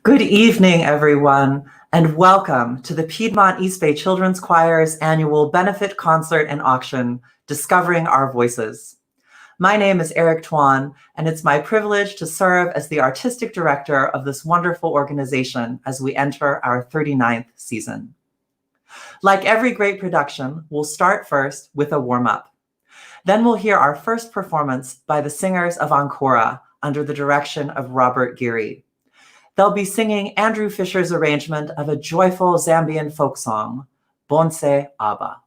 Good evening, everyone, and welcome to the Piedmont East Bay Children's Choir's annual benefit concert and auction, Discovering Our Voices. My name is Tuan, and it's my privilege to serve as the artistic director of this wonderful organization as we enter our 39th season. Like every great production, we'll start first with a warm-up. Then we'll hear our first performance by the singers of Ancora under the direction of Robert Geary. They'll be singing Andrew Fisher's arrangement of a joyful Zambian folk song, Bonse Aba.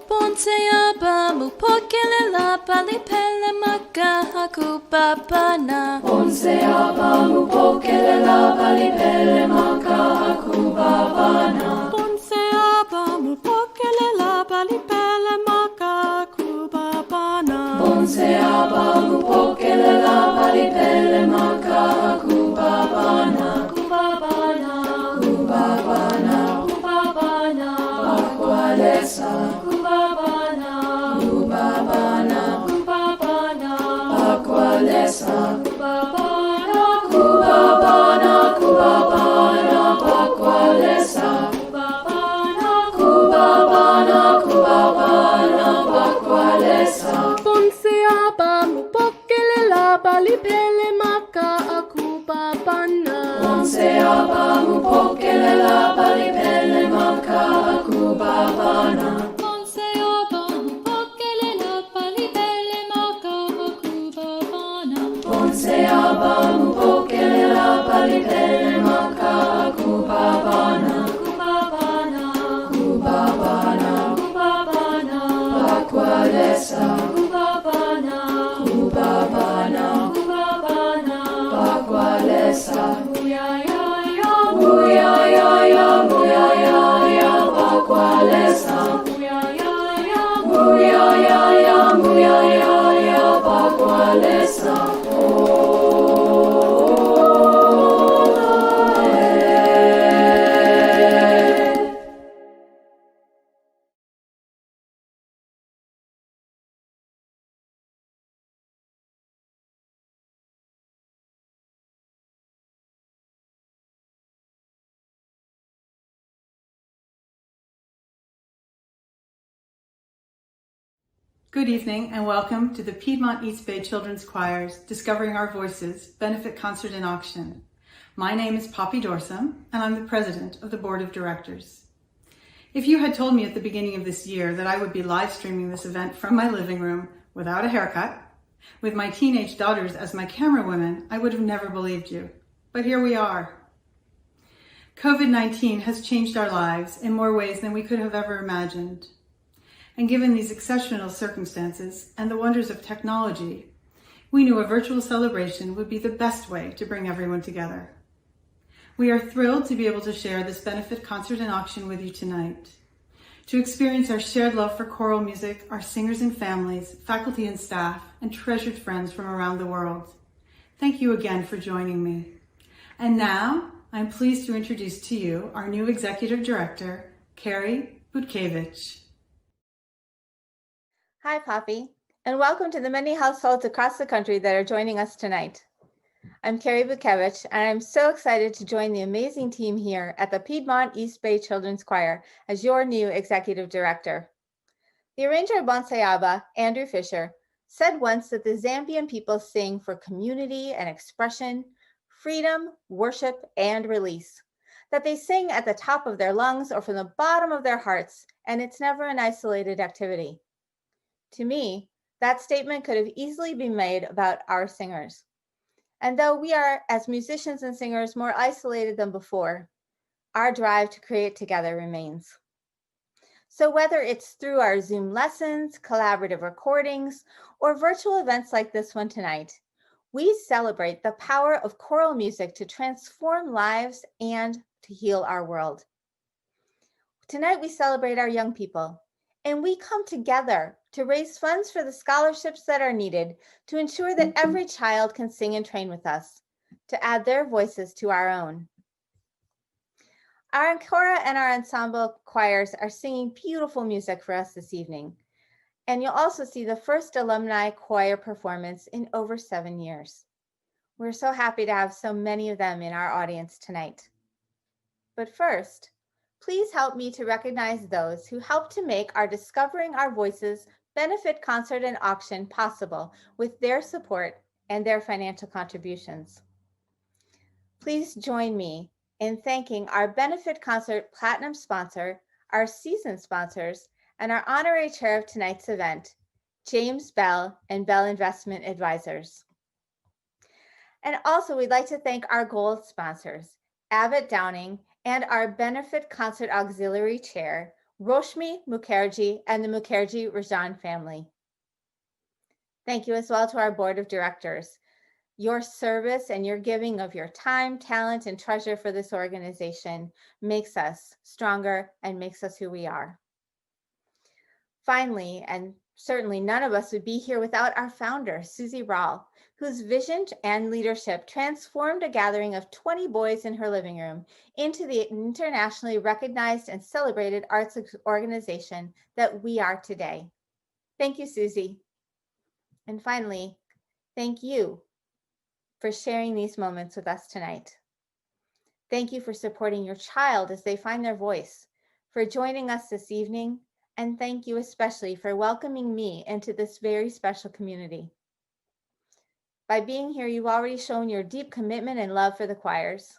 Bonseaba mupokele la palipele maka hakubabana. Bonseaba mupokele la palipele maka hakubabana. Bonseaba mupokele la palipele maka hakubabana. Bonseaba mupokele la palipele maka hakubabana. Kubabana, kubabana, kubabana, bakwalesa. Bonseaba mupokele la palipele maka akubabana. Bonseaba mupokele la palipele maka akubabana. Bonseaba mupokele la palipele maka akubabana. Bonseaba mupokele la palipele maka akubabana. Kubabana, kubabana, kubabana, bakwalesa. Kubabana, kubabana, kubabana, bakwalesa. Muyaya, muyaya, muyaya, bakwalesa. Muyaya, muyaya, muyaya, bakwalesa. Good evening and welcome to the Piedmont East Bay Children's Choir's Discovering Our Voices benefit concert and auction. My name is Poppy Dorsum and I'm the president of the board of directors. If you had told me at the beginning of this year that I would be live streaming this event from my living room without a haircut, with my teenage daughters as my camera women, I would have never believed you. But here we are. COVID-19 has changed our lives in more ways than we could have ever imagined. And given these exceptional circumstances and the wonders of technology, we knew a virtual celebration would be the best way to bring everyone together. We are thrilled to be able to share this benefit concert and auction with you tonight, to experience our shared love for choral music, our singers and families, faculty and staff, and treasured friends from around the world. Thank you again for joining me. And now, I'm pleased to introduce to you our new Executive Director, Carrie Butkevich. Hi, Poppy, and welcome to the many households across the country that are joining us tonight. I'm Carrie Butkevich, and I'm so excited to join the amazing team here at the Piedmont East Bay Children's Choir as your new Executive Director. The arranger of Bonsayaba, Andrew Fisher, said once that the Zambian people sing for community and expression, freedom, worship, and release, that they sing at the top of their lungs or from the bottom of their hearts, and it's never an isolated activity. To me, that statement could have easily been made about our singers. And though we are, as musicians and singers, more isolated than before, our drive to create together remains. So whether it's through our Zoom lessons, collaborative recordings, or virtual events like this one tonight, we celebrate the power of choral music to transform lives and to heal our world. Tonight we celebrate our young people, and we come together to raise funds for the scholarships that are needed to ensure that every child can sing and train with us, to add their voices to our own. Our Ancora and our Ensemble choirs are singing beautiful music for us this evening. And you'll also see the first Alumni Choir performance in over 7 years. We're so happy to have so many of them in our audience tonight. But first, please help me to recognize those who helped to make our Discovering Our Voices benefit concert and auction possible with their support and their financial contributions. Please join me in thanking our benefit concert platinum sponsor, our season sponsors, and our honorary chair of tonight's event, James Bell and Bell Investment Advisors. And also we'd like to thank our gold sponsors, Abbott Downing, and our benefit concert auxiliary chair, Roshmi Mukherjee and the Mukherjee Rajan family. Thank you as well to our board of directors. Your service and your giving of your time, talent, and treasure for this organization makes us stronger and makes us who we are. Finally, and certainly none of us would be here without our founder, Susie Rahl, whose vision and leadership transformed a gathering of 20 boys in her living room into the internationally recognized and celebrated arts organization that we are today. Thank you, Susie. And finally, thank you for sharing these moments with us tonight. Thank you for supporting your child as they find their voice, for joining us this evening, and thank you especially for welcoming me into this very special community. By being here, you've already shown your deep commitment and love for the choirs.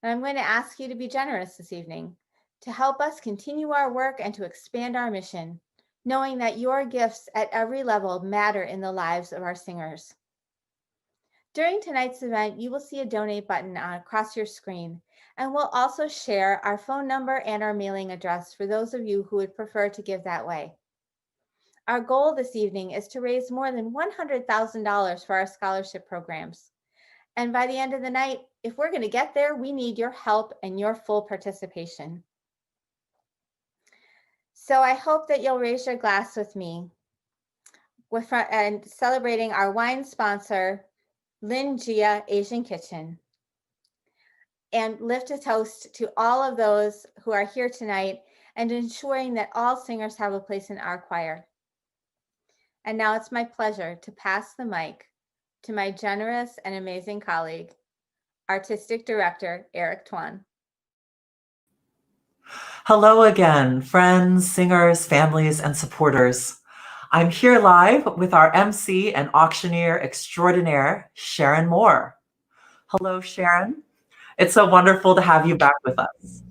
And I'm going to ask you to be generous this evening, to help us continue our work and to expand our mission, knowing that your gifts at every level matter in the lives of our singers. During tonight's event, you will see a donate button across your screen, and we'll also share our phone number and our mailing address for those of you who would prefer to give that way. Our goal this evening is to raise more than $100,000 for our scholarship programs. And by the end of the night, if we're going to get there, we need your help and your full participation. So I hope that you'll raise your glass with me and celebrating our wine sponsor, Lin Jia Asian Kitchen, and lift a toast to all of those who are here tonight and ensuring that all singers have a place in our choir. And now it's my pleasure to pass the mic to my generous and amazing colleague, Artistic Director, Eric Tuan. Hello again, friends, singers, families, and supporters. I'm here live with our MC and auctioneer extraordinaire, Sharon Moore. Hello, Sharon. It's so wonderful to have you back with us.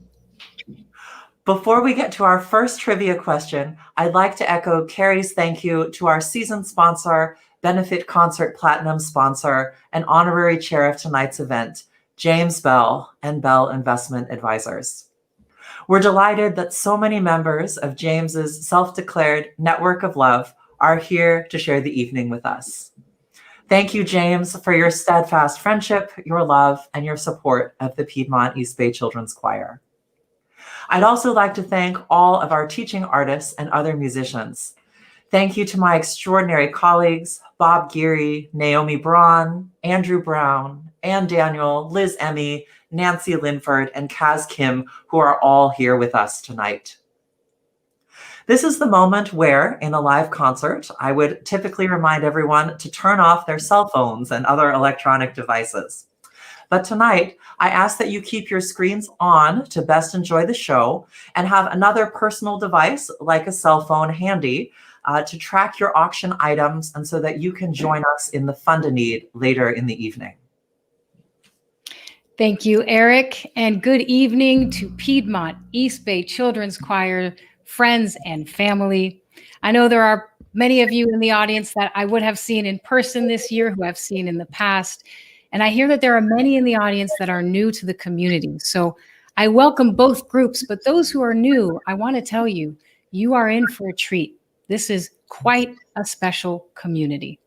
Before we get to our first trivia question, I'd like to echo Carrie's thank you to our season sponsor, benefit concert platinum sponsor, and honorary chair of tonight's event, James Bell and Bell Investment Advisors. We're delighted that so many members of James's self-declared network of love are here to share the evening with us. Thank you, James, for your steadfast friendship, your love, and your support of the Piedmont East Bay Children's Choir. I'd also like to thank all of our teaching artists and other musicians. Thank you to my extraordinary colleagues, Bob Geary, Naomi Braun, Andrew Brown, Ann Daniel, Liz Emmy, Nancy Linford, and Kaz Kim, who are all here with us tonight. This is the moment where, in a live concert, I would typically remind everyone to turn off their cell phones and other electronic devices. But tonight, I ask that you keep your screens on to best enjoy the show and have another personal device, like a cell phone, handy to track your auction items and so that you can join us in the Fund-a-Need later in the evening. Thank you, Eric, and good evening to Piedmont East Bay Children's Choir friends and family. I know there are many of you in the audience that I would have seen in person this year, who I've seen in the past. And I hear that there are many in the audience that are new to the community. So I welcome both groups, but those who are new, I want to tell you, you are in for a treat. This is quite a special community.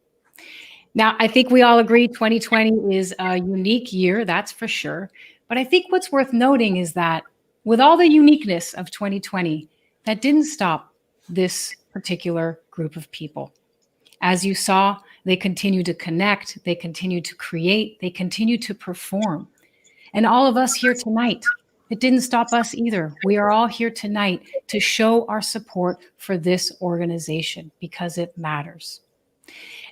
Now, I think we all agree 2020 is a unique year, that's for sure. But I think what's worth noting is that with all the uniqueness of 2020, that didn't stop this particular group of people. As you saw, they continue to connect, they continue to create, they continue to perform. And all of us here tonight, it didn't stop us either. We are all here tonight to show our support for this organization because it matters.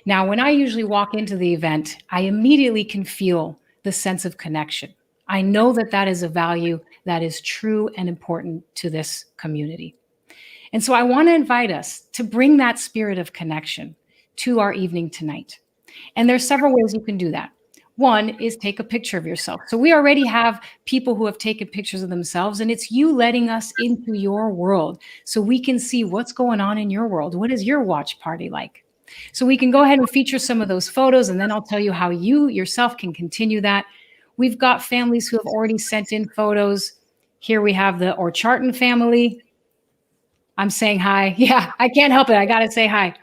Now, when I usually walk into the event, I immediately can feel the sense of connection. I know that that is a value that is true and important to this community. And so I want to invite us to bring that spirit of connection to our evening tonight. And there's several ways you can do that. One is take a picture of yourself. So we already have people who have taken pictures of themselves, and it's you letting us into your world so we can see what's going on in your world. What is your watch party like? So we can go ahead and feature some of those photos, and then I'll tell you how you yourself can continue that. We've got families who have already sent in photos. Here we have the Orcharton family. I'm saying hi. Yeah, I can't help it. I got to say hi.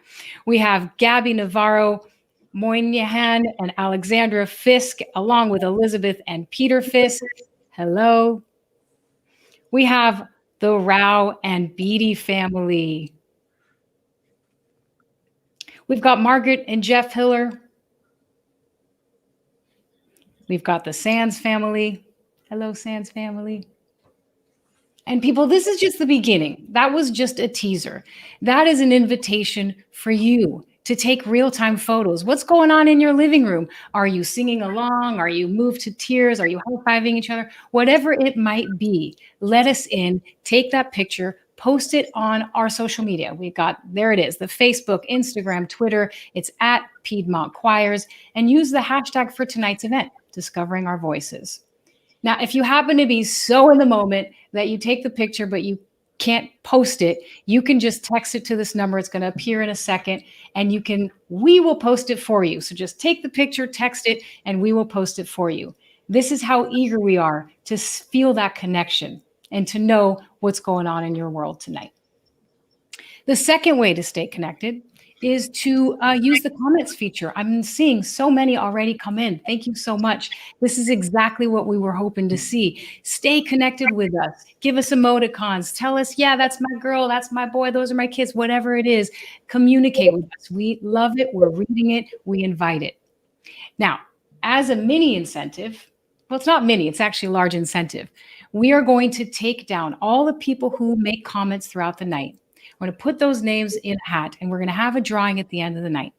We have Gabby Navarro, Moynihan, and Alexandra Fisk, along with Elizabeth and Peter Fisk. Hello. We have the Rao and Beatty family. We've got Margaret and Jeff Hiller. We've got the Sands family. Hello, Sands family. And people, this is just the beginning. That was just a teaser. That is an invitation for you to take real-time photos. What's going on in your living room? Are you singing along? Are you moved to tears? Are you high-fiving each other? Whatever it might be, let us in, take that picture, post it on our social media. We've got, there it is, the Facebook, Instagram, Twitter. It's at Piedmont Choirs, and use the hashtag for tonight's event, Discovering Our Voices. Now, if you happen to be so in the moment that you take the picture, but you can't post it, you can just text it to this number. It's going to appear in a second, and we will post it for you. So just take the picture, text it, and we will post it for you. This is how eager we are to feel that connection and to know what's going on in your world tonight. The second way to stay connected is to use the comments feature. I'm seeing so many already come in. Thank you so much. This is exactly what we were hoping to see. Stay connected with us. Give us emoticons. Tell us, yeah, that's my girl, that's my boy, those are my kids, whatever it is. Communicate with us. We love it. We're reading it. We invite it. Now, as a mini incentive, well, it's not mini, it's actually a large incentive. We are going to take down all the people who make comments throughout the night. We're going to put those names in a hat, and we're going to have a drawing at the end of the night.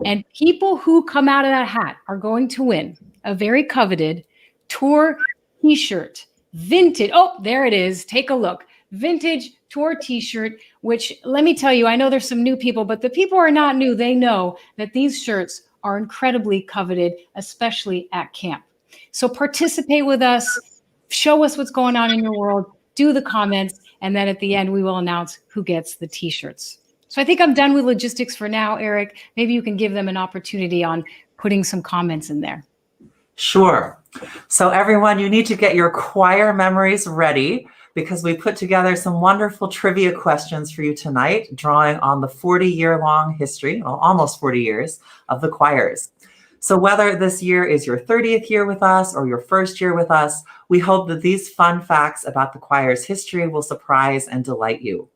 And people who come out of that hat are going to win a very coveted tour t-shirt, vintage. Oh, there it is. Take a look. Vintage tour t-shirt, which, let me tell you, I know there's some new people, but the people who are not new, they know that these shirts are incredibly coveted, especially at camp. So participate with us. Show us what's going on in your world. Do the comments. And then at the end, we will announce who gets the t-shirts. So I think I'm done with logistics for now, Eric. Maybe you can give them an opportunity on putting some comments in there. Sure. So everyone, you need to get your choir memories ready because we put together some wonderful trivia questions for you tonight, drawing on the 40-year-long history, well, almost 40 years, of the choirs. So whether this year is your 30th year with us or your first year with us, we hope that these fun facts about the choir's history will surprise and delight you.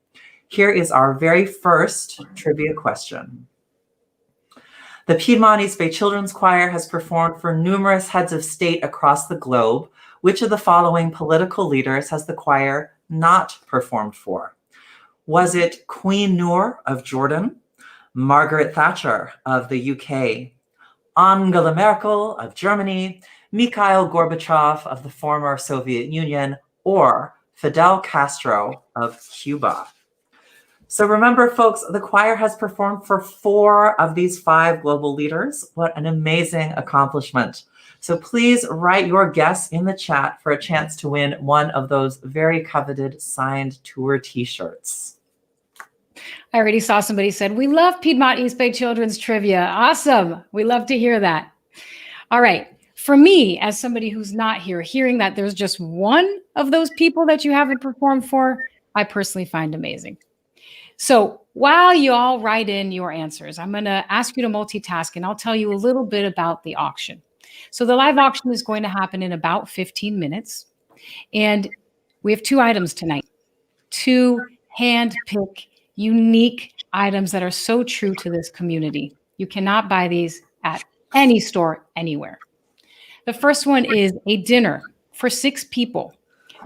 Here is our very first trivia question. The Piedmont East Bay Children's Choir has performed for numerous heads of state across the globe. Which of the following political leaders has the choir not performed for? Was it Queen Noor of Jordan, Margaret Thatcher of the UK, Angela Merkel of Germany, Mikhail Gorbachev of the former Soviet Union, or Fidel Castro of Cuba? So remember, folks, the choir has performed for 4 of these 5 global leaders. What an amazing accomplishment. So please write your guess in the chat for a chance to win one of those very coveted signed tour t-shirts. I already saw somebody said, we love Piedmont East Bay Children's Trivia. Awesome. We love to hear that. All right. For me, as somebody who's not here, hearing that there's just one of those people that you haven't performed for, I personally find amazing. So while you all write in your answers, I'm going to ask you to multitask, and I'll tell you a little bit about the auction. So the live auction is going to happen in about 15 minutes. And we have 2 items tonight, 2 hand-pick, unique items that are so true to this community. You cannot buy these at any store anywhere. The first one is a dinner for 6 people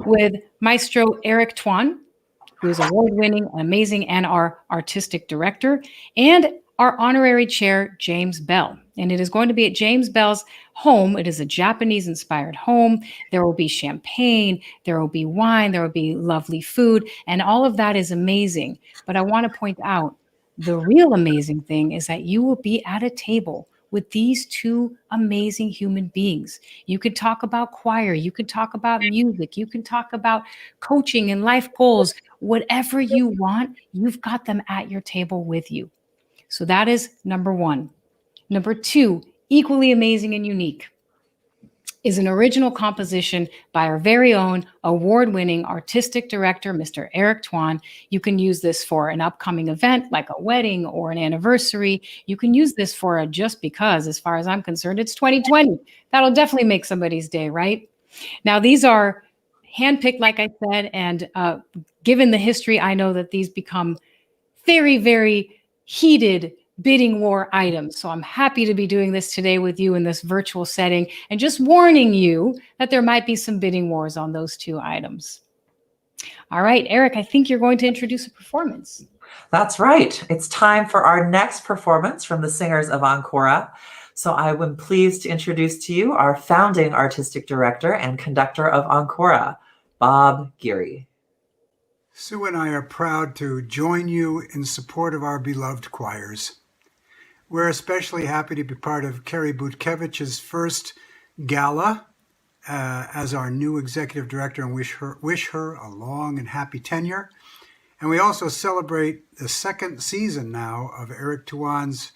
with Maestro Eric Tuan, who is award-winning, amazing, and our artistic director, and our honorary chair, James Bell. And it is going to be at James Bell's home. It is a Japanese-inspired home. There will be champagne, there will be wine, there will be lovely food, and all of that is amazing. But I want to point out, the real amazing thing is that you will be at a table with these 2 amazing human beings. You could talk about choir, you could talk about music, you can talk about coaching and life goals. Whatever you want, you've got them at your table with you. So that is number 1. Number 2, equally amazing and unique, is an original composition by our very own award-winning artistic director, Mr. Eric Tuan. You can use this for an upcoming event like a wedding or an anniversary. You can use this for a just because, as far as I'm concerned, it's 2020. That'll definitely make somebody's day, right? Now, these are handpicked, like I said, and given the history, I know that these become very, very heated bidding war items. So I'm happy to be doing this today with you in this virtual setting and just warning you that there might be some bidding wars on those 2 items. All right, Eric, I think you're going to introduce a performance. That's right. It's time for our next performance from the singers of Ancora. So I am pleased to introduce to you our founding artistic director and conductor of Ancora, Bob Geary. Sue and I are proud to join you in support of our beloved choirs. We're especially happy to be part of Carrie Butkevich's first gala as our new executive director, and wish her a long and happy tenure. And we also celebrate the 2nd season now of Eric Tuan's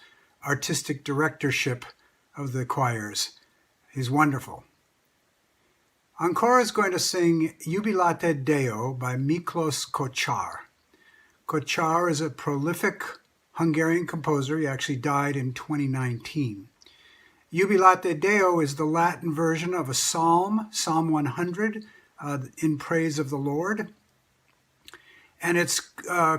artistic directorship of the choirs. He's wonderful. Ancora is going to sing Jubilate Deo by Miklos Kočár. Kočár is a prolific Hungarian composer. He actually died in 2019. Jubilate Deo is the Latin version of a psalm, Psalm 100, in praise of the Lord. And it's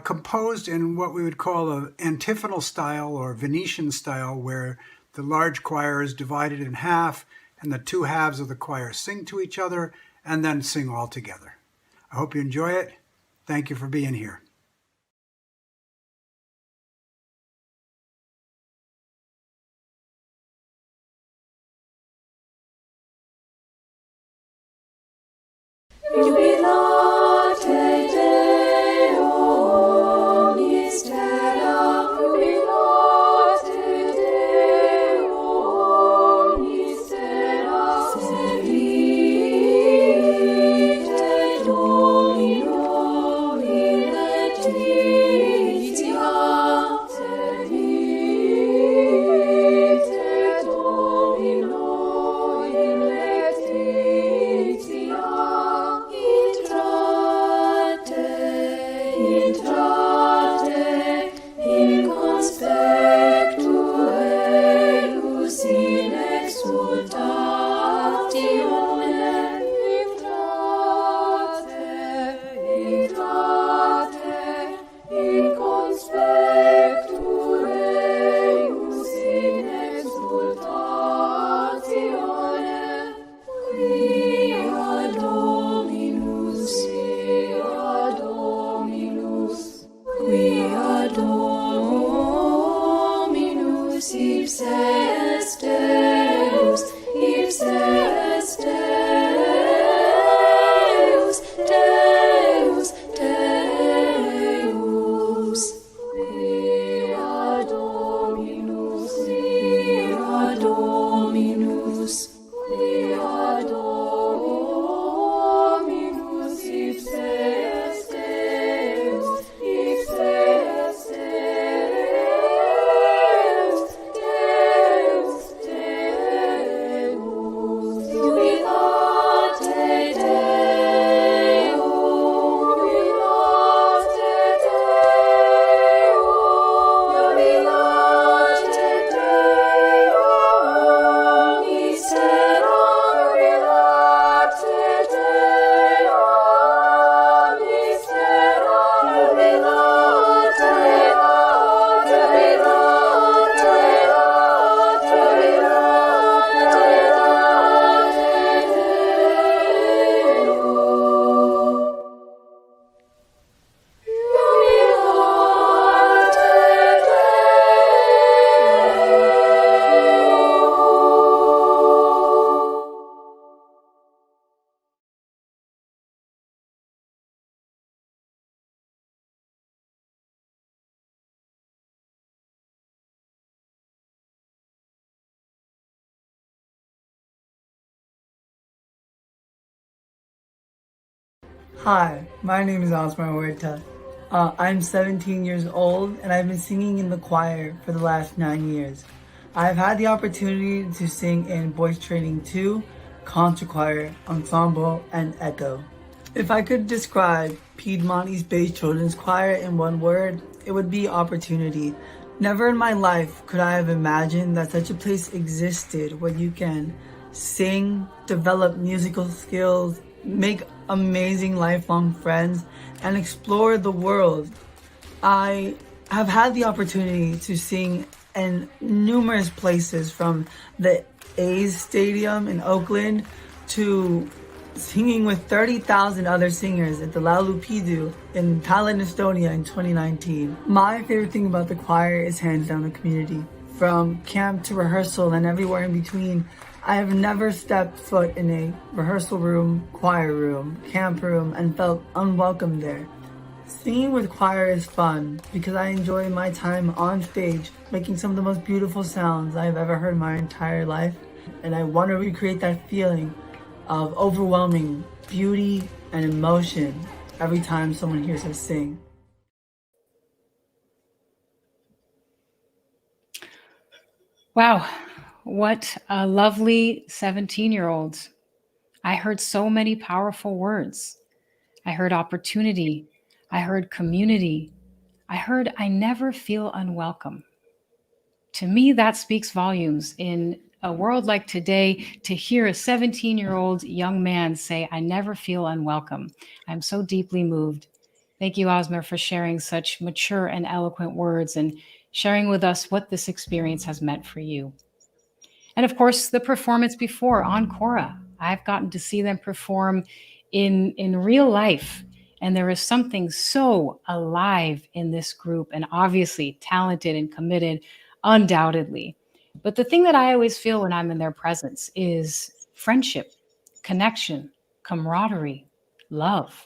composed in what we would call an antiphonal style or Venetian style, where the large choir is divided in half and the 2 halves of the choir sing to each other and then sing all together. I hope you enjoy it. Thank you for being here. Jubilate Deo, mystera, jubilate Deo, mystera, servite Domino in laetitia, servite Domino in laetitia. exultatione, ictate, in conspectu Deus in exultatione, quia Dominus, ipse est Deus, ipse est Deus, Deus, Deus, quia Dominus, quia Dominus, ipse est Deus, ipse est Deus, Deus, Deus, jubilate Deo, jubilate Deo, jubilate Deo, mistera, jubilate Deo, mistera, jubilate Hi, my name is Osmar Huerta. I'm 17 years old and I've been singing in the choir for the last 9 years. I've had the opportunity to sing in Voice Training 2, Concert Choir, Ensemble, and Echo. If I could describe Piedmont East Bay Children's Choir in one word, it would be opportunity. Never in my life could I have imagined that such a place existed where you can sing, develop musical skills, make amazing lifelong friends, and explore the world. I have had the opportunity to sing in numerous places, from the A's Stadium in Oakland to singing with 30,000 other singers at the Laulupidu in Tallinn, Estonia in 2019. My favorite thing about the choir is hands down the community. From camp to rehearsal and everywhere in between, I have never stepped foot in a rehearsal room, choir room, camp room, and felt unwelcome there. Singing with choir is fun because I enjoy my time on stage, making some of the most beautiful sounds I've ever heard in my entire life. And I want to recreate that feeling of overwhelming beauty and emotion every time someone hears us sing. Wow, what a lovely 17-year-old. I heard so many powerful words. I heard opportunity. I heard community. I heard I never feel unwelcome. To me, that speaks volumes. In a world like today, to hear a 17-year-old young man say, I never feel unwelcome. I'm so deeply moved. Thank you, Osmer, for sharing such mature and eloquent words and sharing with us what this experience has meant for you. And of course, the performance before, Ancora. I've gotten to see them perform in real life. And there is something so alive in this group, and obviously talented and committed, undoubtedly. But the thing that I always feel when I'm in their presence is friendship, connection, camaraderie, love.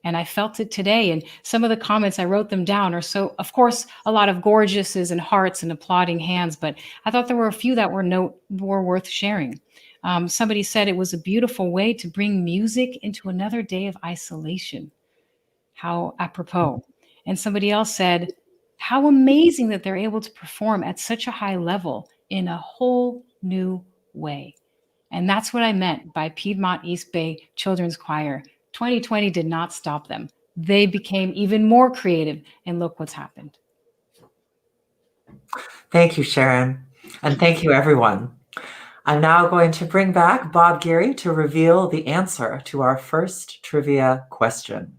And I felt it today. And some of the comments, I wrote them down, are so, of course, a lot of gorgeouses and hearts and applauding hands, but I thought there were a few that were worth sharing. Somebody said it was a beautiful way to bring music into another day of isolation. How apropos. And somebody else said, how amazing that they're able to perform at such a high level in a whole new way. And that's what I meant by Piedmont East Bay Children's Choir. 2020 did not stop them. They became even more creative, and look what's happened. Thank you, Sharon. And thank you, everyone. I'm now going to bring back Bob Geary to reveal the answer to our first trivia question.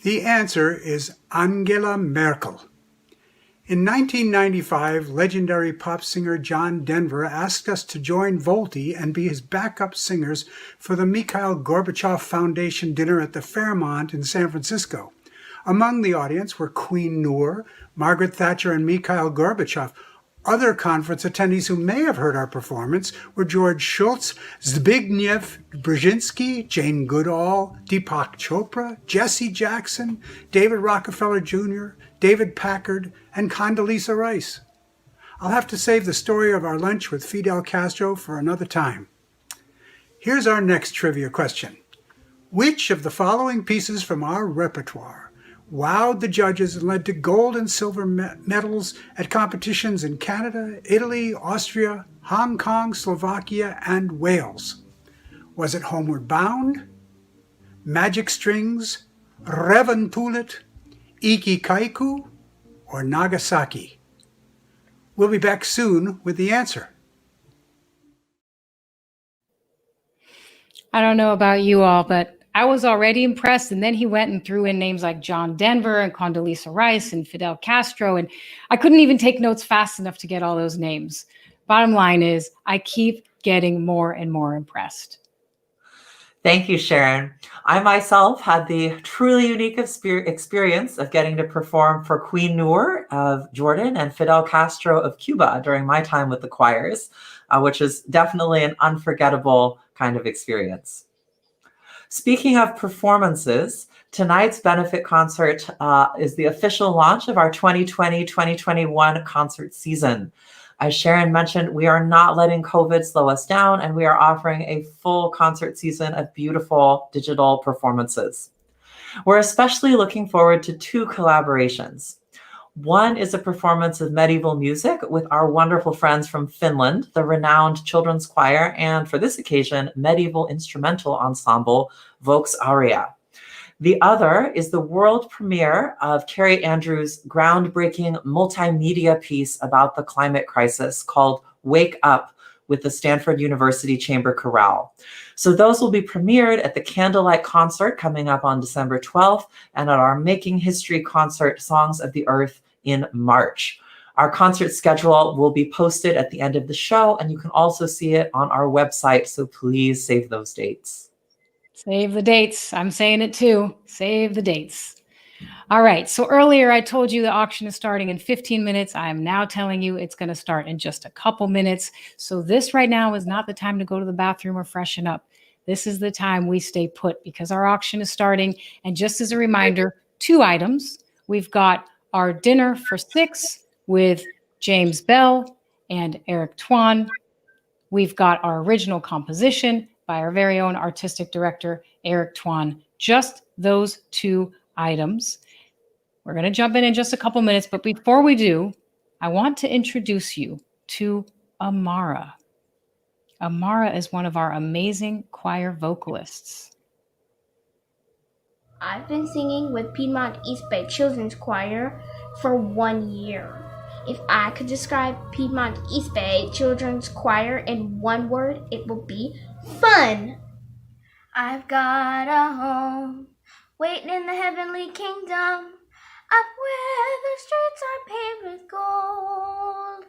The answer is Angela Merkel. In 1995, legendary pop singer John Denver asked us to join Volti and be his backup singers for the Mikhail Gorbachev Foundation dinner at the Fairmont in San Francisco. Among the audience were Queen Noor, Margaret Thatcher, and Mikhail Gorbachev. Other conference attendees who may have heard our performance were George Shultz, Zbigniew Brzezinski, Jane Goodall, Deepak Chopra, Jesse Jackson, David Rockefeller Jr., David Packard, and Condoleezza Rice. I'll have to save the story of our lunch with Fidel Castro for another time. Here's our next trivia question. Which of the following pieces from our repertoire wowed the judges and led to gold and silver medals at competitions in Canada, Italy, Austria, Hong Kong, Slovakia, and Wales? Was it Homeward Bound, Magic Strings, Reventulet, Iki Kaiku, or Nagasaki? We'll be back soon with the answer. I don't know about you all, but I was already impressed. And then he went and threw in names like John Denver and Condoleezza Rice and Fidel Castro. And I couldn't even take notes fast enough to get all those names. Bottom line is, I keep getting more and more impressed. Thank you, Sharon. I myself had the truly unique experience of getting to perform for Queen Noor of Jordan and Fidel Castro of Cuba during my time with the choirs, which is definitely an unforgettable kind of experience. Speaking of performances, tonight's benefit concert is the official launch of our 2020-2021 concert season. As Sharon mentioned, we are not letting COVID slow us down, and we are offering a full concert season of beautiful digital performances. We're especially looking forward to two collaborations. One is a performance of medieval music with our wonderful friends from Finland, the renowned children's choir, and for this occasion, medieval instrumental ensemble, Vox Aria. The other is the world premiere of Carrie Andrews' groundbreaking multimedia piece about the climate crisis called Wake Up with the Stanford University Chamber Chorale. So those will be premiered at the Candlelight Concert coming up on December 12th and at our Making History concert, Songs of the Earth, in March. Our concert schedule will be posted at the end of the show, and you can also see it on our website, so please save those dates. Save the dates. I'm saying it too. Save the dates. All right. So earlier I told you the auction is starting in 15 minutes. I am now telling you it's going to start in just a couple minutes. So this right now is not the time to go to the bathroom or freshen up. This is the time we stay put because our auction is starting. And just as a reminder, 2 items. We've got our dinner for 6 with James Bell and Eric Tuan. We've got our original composition by our very own artistic director, Eric Tuan. Just those 2 items. We're going to jump in just a couple minutes, but before we do, I want to introduce you to Amara. Amara is one of our amazing choir vocalists. I've been singing with Piedmont East Bay Children's Choir for 1 year. If I could describe Piedmont East Bay Children's Choir in one word, it will be fun. I've got a home waiting in the heavenly kingdom, up where the streets are paved with gold.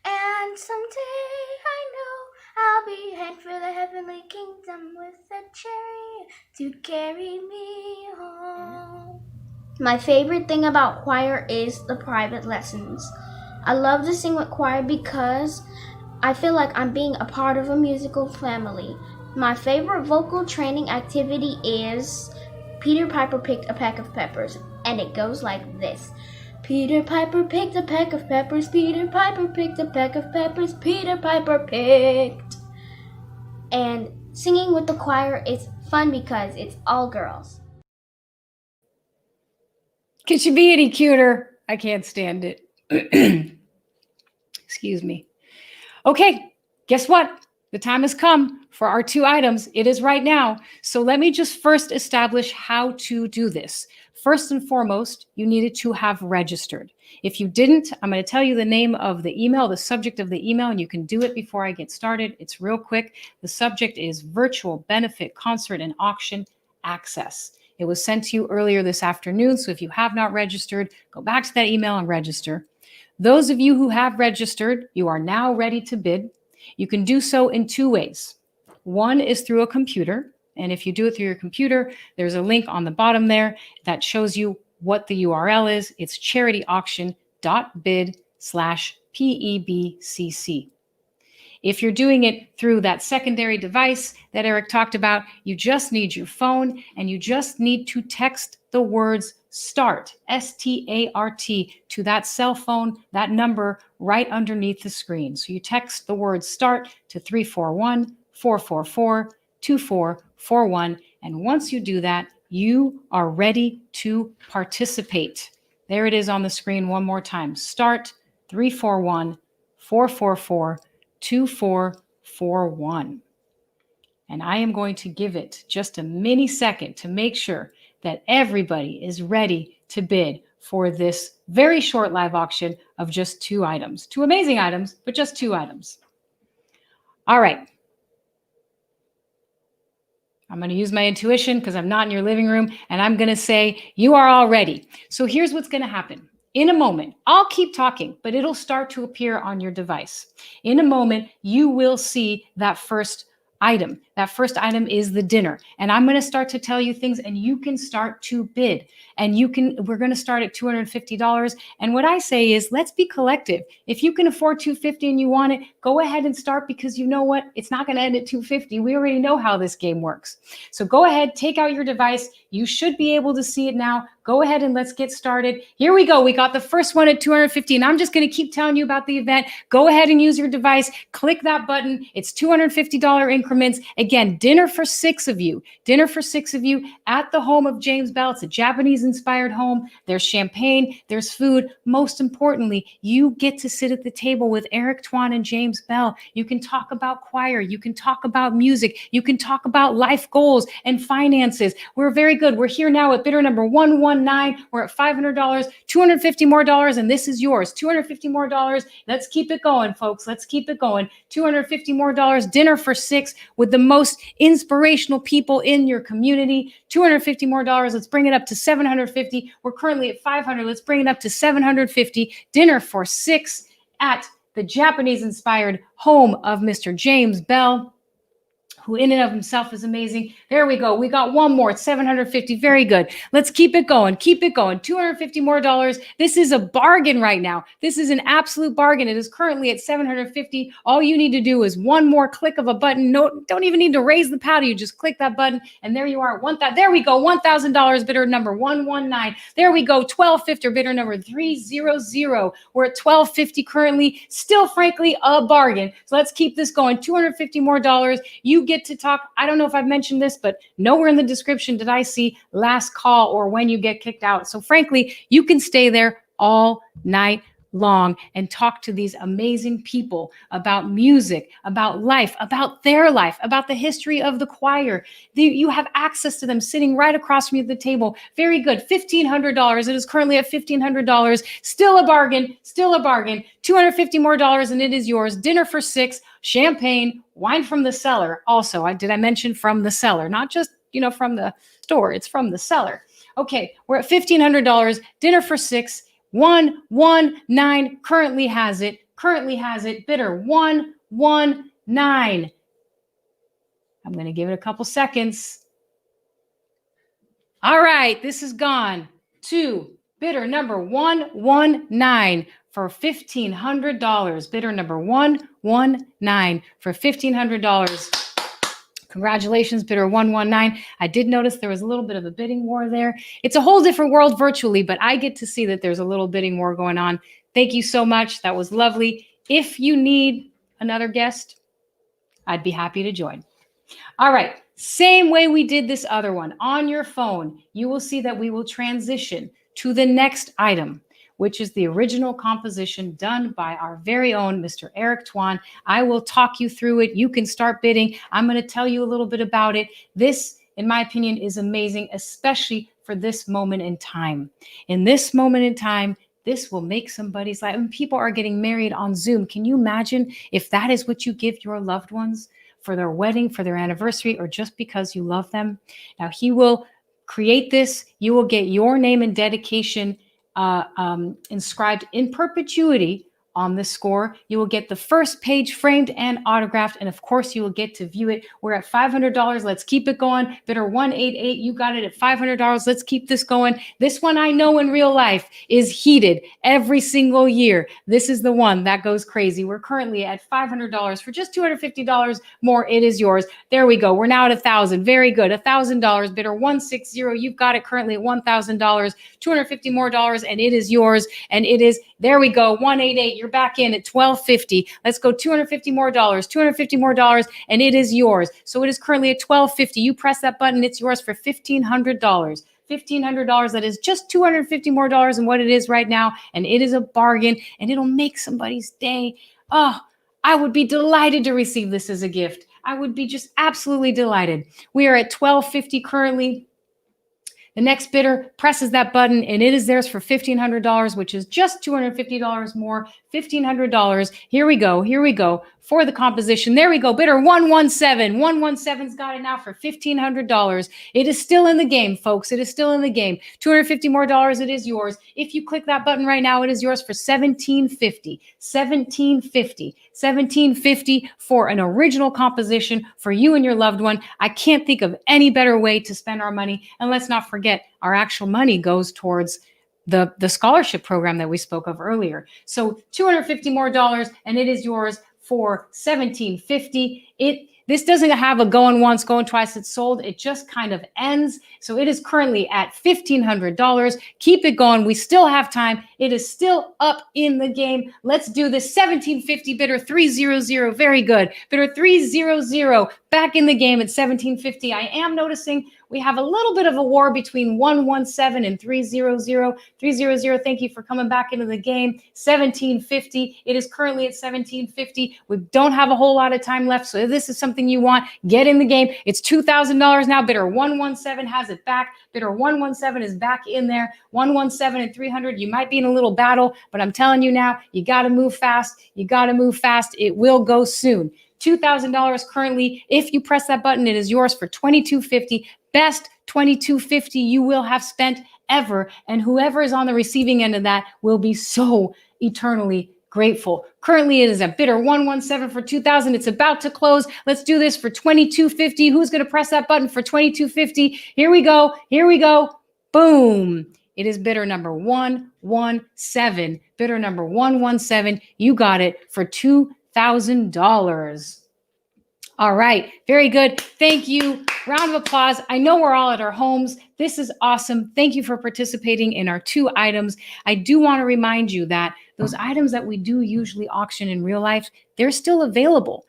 And someday I know I'll be heading for the heavenly kingdom with a chariot to carry me home. My favorite thing about choir is the private lessons. I love to sing with choir because I feel like I'm being a part of a musical family. My favorite vocal training activity is Peter Piper picked a peck of peppers, and it goes like this. Peter Piper picked a peck of peppers, Peter Piper picked a peck of peppers, Peter Piper picked. And singing with the choir is fun because it's all girls. Could you be any cuter? I can't stand it. Excuse me. Okay, guess what? The time has come for our 2 items. It is right now. So let me just first establish how to do this. First and foremost, you needed to have registered. If you didn't, I'm going to tell you the name of the email, the subject of the email, and you can do it before I get started. It's real quick. The subject is Virtual Benefit Concert and Auction Access. It was sent to you earlier this afternoon, so if you have not registered, go back to that email and register. Those of you who have registered, you are now ready to bid. You can do so in 2 ways. One is through a computer, and if you do it through your computer, there's a link on the bottom there that shows you what the URL is. It's charityauction.bid/PEBCC. If you're doing it through that secondary device that Eric talked about, you just need your phone and you just need to text the words START, S-T-A-R-T, to that cell phone, that number right underneath the screen. So you text the word START to 341-444-2441. And once you do that, you are ready to participate. There it is on the screen one more time. START 341-444-2441. And I am going to give it just a mini second to make sure that everybody is ready to bid for this very short live auction of just 2 items. 2 amazing items, but just 2 items. All right. I'm going to use my intuition because I'm not in your living room, and I'm going to say you are all ready. So here's what's going to happen. In a moment, I'll keep talking, but it'll start to appear on your device. In a moment, you will see that first item. That first item is the dinner. And I'm going to start to tell you things and you can start to bid. And we're going to start at $250. And what I say is, let's be collective. If you can afford $250 and you want it, go ahead and start, because you know what? It's not going to end at $250. We already know how this game works. So go ahead, take out your device. You should be able to see it now. Go ahead and let's get started. Here we go. We got the first one at $250, and I'm just going to keep telling you about the event. Go ahead and use your device. Click that button. It's $250 increments. Again, dinner for 6 of you. Dinner for 6 of you at the home of James Bell. It's a Japanese-inspired home. There's champagne. There's food. Most importantly, you get to sit at the table with Eric, Tuan, and James Bell. You can talk about choir. You can talk about music. You can talk about life goals and finances. We're very good. We're here now at bidder number 119. We're at $500, $250 more, and this is yours. $250 more. Let's keep it going, folks. Let's keep it going. $250 more. Dinner for 6 with the most inspirational people in your community. $250 more. Let's bring it up to $750. We're currently at $500. Let's bring it up to $750. Dinner for 6 at the Japanese-inspired home of Mr. James Bell, who in and of himself is amazing. There we go. We got one more. It's $750. Very good. Let's keep it going. Keep it going. $250 more. This is a bargain right now. This is an absolute bargain. It is currently at $750. All you need to do is one more click of a button. No, don't even need to raise the paddle. You just click that button, and there you are. There we go. $1,000, bidder number 119. There we go. $1,250, bidder number 300. We're at $1,250 currently. Still, frankly, a bargain. So let's keep this going. $250 more. You get to talk. I don't know if I've mentioned this, but nowhere in the description did I see last call or when you get kicked out. So frankly, you can stay there all night long and talk to these amazing people about music, about life, about their life, about the history of the choir. You have access to them sitting right across from you at the table. Very good. $1,500. It is currently at $1,500. Still a bargain. Still a bargain. $250 more, and it is yours. Dinner for 6, champagne, wine from the cellar. Also, did I mention from the cellar? Not just, from the store. It's from the cellar. Okay, we're at $1,500. Dinner for 6. 119 currently has it. Bidder 119. I'm going to give it a couple seconds. All right, this is gone to bidder number 119 for $1,500. Bidder number 119 for $1,500. Congratulations, bidder 119. I did notice there was a little bit of a bidding war there. It's a whole different world virtually, but I get to see that there's a little bidding war going on. Thank you so much. That was lovely. If you need another guest, I'd be happy to join. All right. Same way we did this other one. On your phone, you will see that we will transition to the next item, which is the original composition done by our very own Mr. Eric Tuan. I will talk you through it. You can start bidding. I'm going to tell you a little bit about it. This, in my opinion, is amazing, especially for this moment in time. In this moment in time, this will make somebody's life. And people are getting married on Zoom. Can you imagine if that is what you give your loved ones for their wedding, for their anniversary, or just because you love them? Now, he will create this. You will get your name and dedication inscribed in perpetuity on the score. You will get the first page framed and autographed, and of course you will get to view it. We're at $500. Let's keep it going. Bidder 188, you got it at $500. Let's keep this going. This one I know in real life is heated every single year. This is the one that goes crazy. We're currently at $500 for just $250 more. It is yours. There we go. We're now at $1,000. Very good. $1,000. Bidder 160, you've got it currently at $1,000. $250 more dollars, and it is yours. And it is, there we go, 188. You're back in at $1,250. Let's go $250 more dollars, $250 more dollars, and it is yours. So it is currently at $1,250. You press that button, it's yours for $1,500. $1,500. That is just $250 more dollars than what it is right now, and it is a bargain, and it'll make somebody's day. Oh, I would be delighted to receive this as a gift. I would be just absolutely delighted. We are at $1,250 currently. The next bidder presses that button, and it is theirs for $1,500, which is just $250 more. $1,500. Here we go. Here we go for the composition. There we go. Bidder 117. 117's got it now for $1,500. It is still in the game, folks. It is still in the game. $250 more dollars. It is yours. If you click that button right now, it is yours for $1,750. $1,750. $1,750 for an original composition for you and your loved one. I can't think of any better way to spend our money. And let's not forget, our actual money goes towards the scholarship program that we spoke of earlier. So $250 more dollars, and it is yours for $1,750. This doesn't have a going once, going twice. It's sold. It just kind of ends. So it is currently at $1,500. Keep it going. We still have time. It is still up in the game. Let's do this. $1,750. Bidder 300. Very good. Bidder 300. Back in the game at $1,750. I am noticing we have a little bit of a war between 117 and 300. 300, thank you for coming back into the game. $1,750. It is currently at $1,750. We don't have a whole lot of time left, so if this is something you want, get in the game. It's $2,000 now. Bidder 117 has it back. Bidder 117 is back in there. 117 and 300. You might be in a little battle, but I'm telling you now, you got to move fast. You got to move fast. It will go soon. $2,000 currently. If you press that button, it is yours for $2,250. Best $2,250 you will have spent ever. And whoever is on the receiving end of that will be so eternally grateful. Currently, it is at bidder 117 for $2,000. It's about to close. Let's do this for $2,250. Who's going to press that button for $2,250? Here we go. Here we go. Boom. It is bidder number 117. Bidder number 117. You got it for $2,000. All right. Very good. Thank you. Round of applause. I know we're all at our homes. This is awesome. Thank you for participating in our 2 items. I do want to remind you that those items that we do usually auction in real life, they're still available.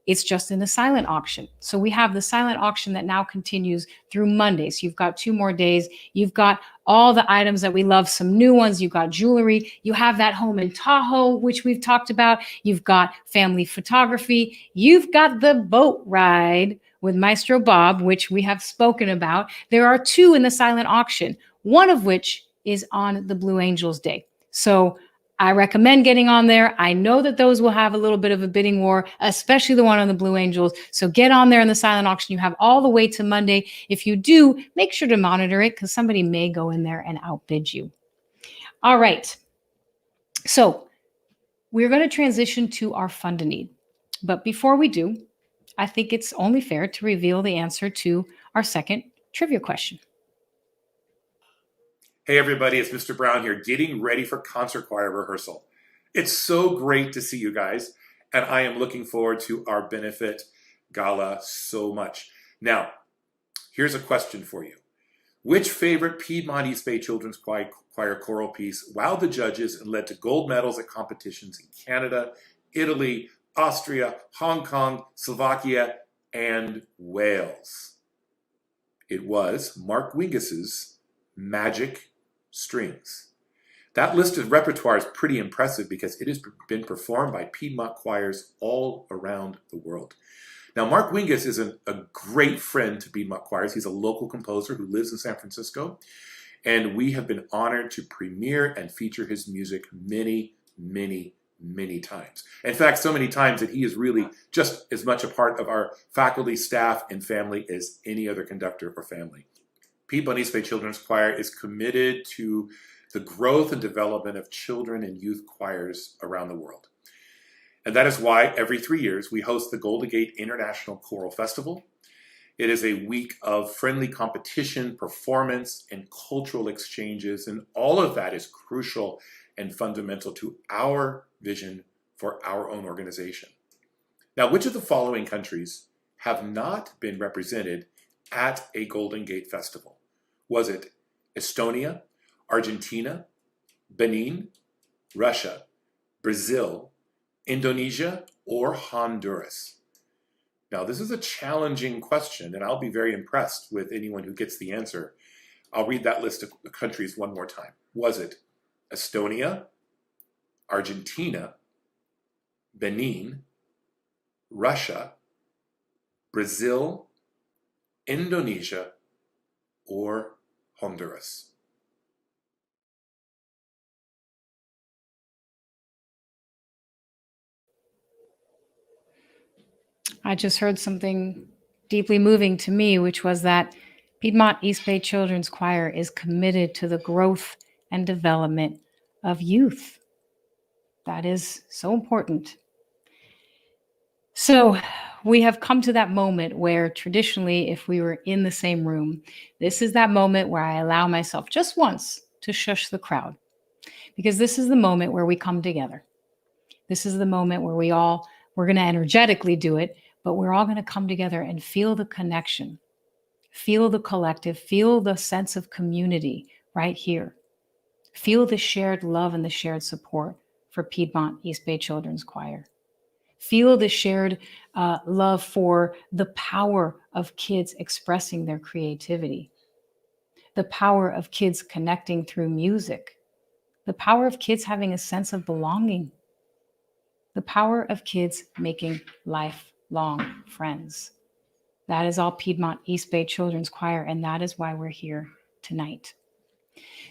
It's just in the silent auction. So we have the silent auction that now continues through Monday. So you've got 2 more days. You've got all the items that we love, some new ones. You've got jewelry. You have that home in Tahoe, which we've talked about. You've got family photography. You've got the boat ride with Maestro Bob, which we have spoken about. There are 2 in the silent auction, one of which is on the Blue Angels Day. So I recommend getting on there. I know that those will have a little bit of a bidding war, especially the one on the Blue Angels. So get on there in the silent auction. You have all the way to Monday. If you do, make sure to monitor it because somebody may go in there and outbid you. All right. So we're going to transition to our fund a need. But before we do, I think it's only fair to reveal the answer to our second trivia question. Hey everybody, it's Mr. Brown here, getting ready for concert choir rehearsal. It's so great to see you guys, and I am looking forward to our benefit gala so much. Now, here's a question for you. Which favorite Piedmont East Bay Children's Choir choral piece wowed the judges and led to gold medals at competitions in Canada, Italy, Austria, Hong Kong, Slovakia, and Wales? It was Mark Wingus's Magic Strings. That list of repertoire is pretty impressive because it has been performed by Piedmont choirs all around the world. Now, Mark Wingus is a great friend to Piedmont choirs. He's a local composer who lives in San Francisco, and we have been honored to premiere and feature his music many, many, many times. In fact, so many times that he is really just as much a part of our faculty, staff, and family as any other conductor or family. Piedmont East Bay Children's Choir is committed to the growth and development of children and youth choirs around the world. And that is why every 3 years we host the Golden Gate International Choral Festival. It is a week of friendly competition, performance, and cultural exchanges, and all of that is crucial and fundamental to our vision for our own organization. Now, which of the following countries have not been represented at a Golden Gate Festival? Was it Estonia, Argentina, Benin, Russia, Brazil, Indonesia, or Honduras? Now, this is a challenging question, and I'll be very impressed with anyone who gets the answer. I'll read that list of countries one more time. Was it Estonia, Argentina, Benin, Russia, Brazil, Indonesia, or Honduras? I just heard something deeply moving to me, which was that Piedmont East Bay Children's Choir is committed to the growth and development of youth. That is so important. So we have come to that moment where traditionally, if we were in the same room, this is that moment where I allow myself just once to shush the crowd, because this is the moment where we come together. This is the moment where we're going to energetically do it, but we're all going to come together and feel the connection, feel the collective, feel the sense of community right here. Feel the shared love and the shared support for Piedmont East Bay Children's Choir. Feel the shared love for the power of kids expressing their creativity, the power of kids connecting through music, the power of kids having a sense of belonging, the power of kids making lifelong friends. That is all Piedmont East Bay Children's Choir, and that is why we're here tonight.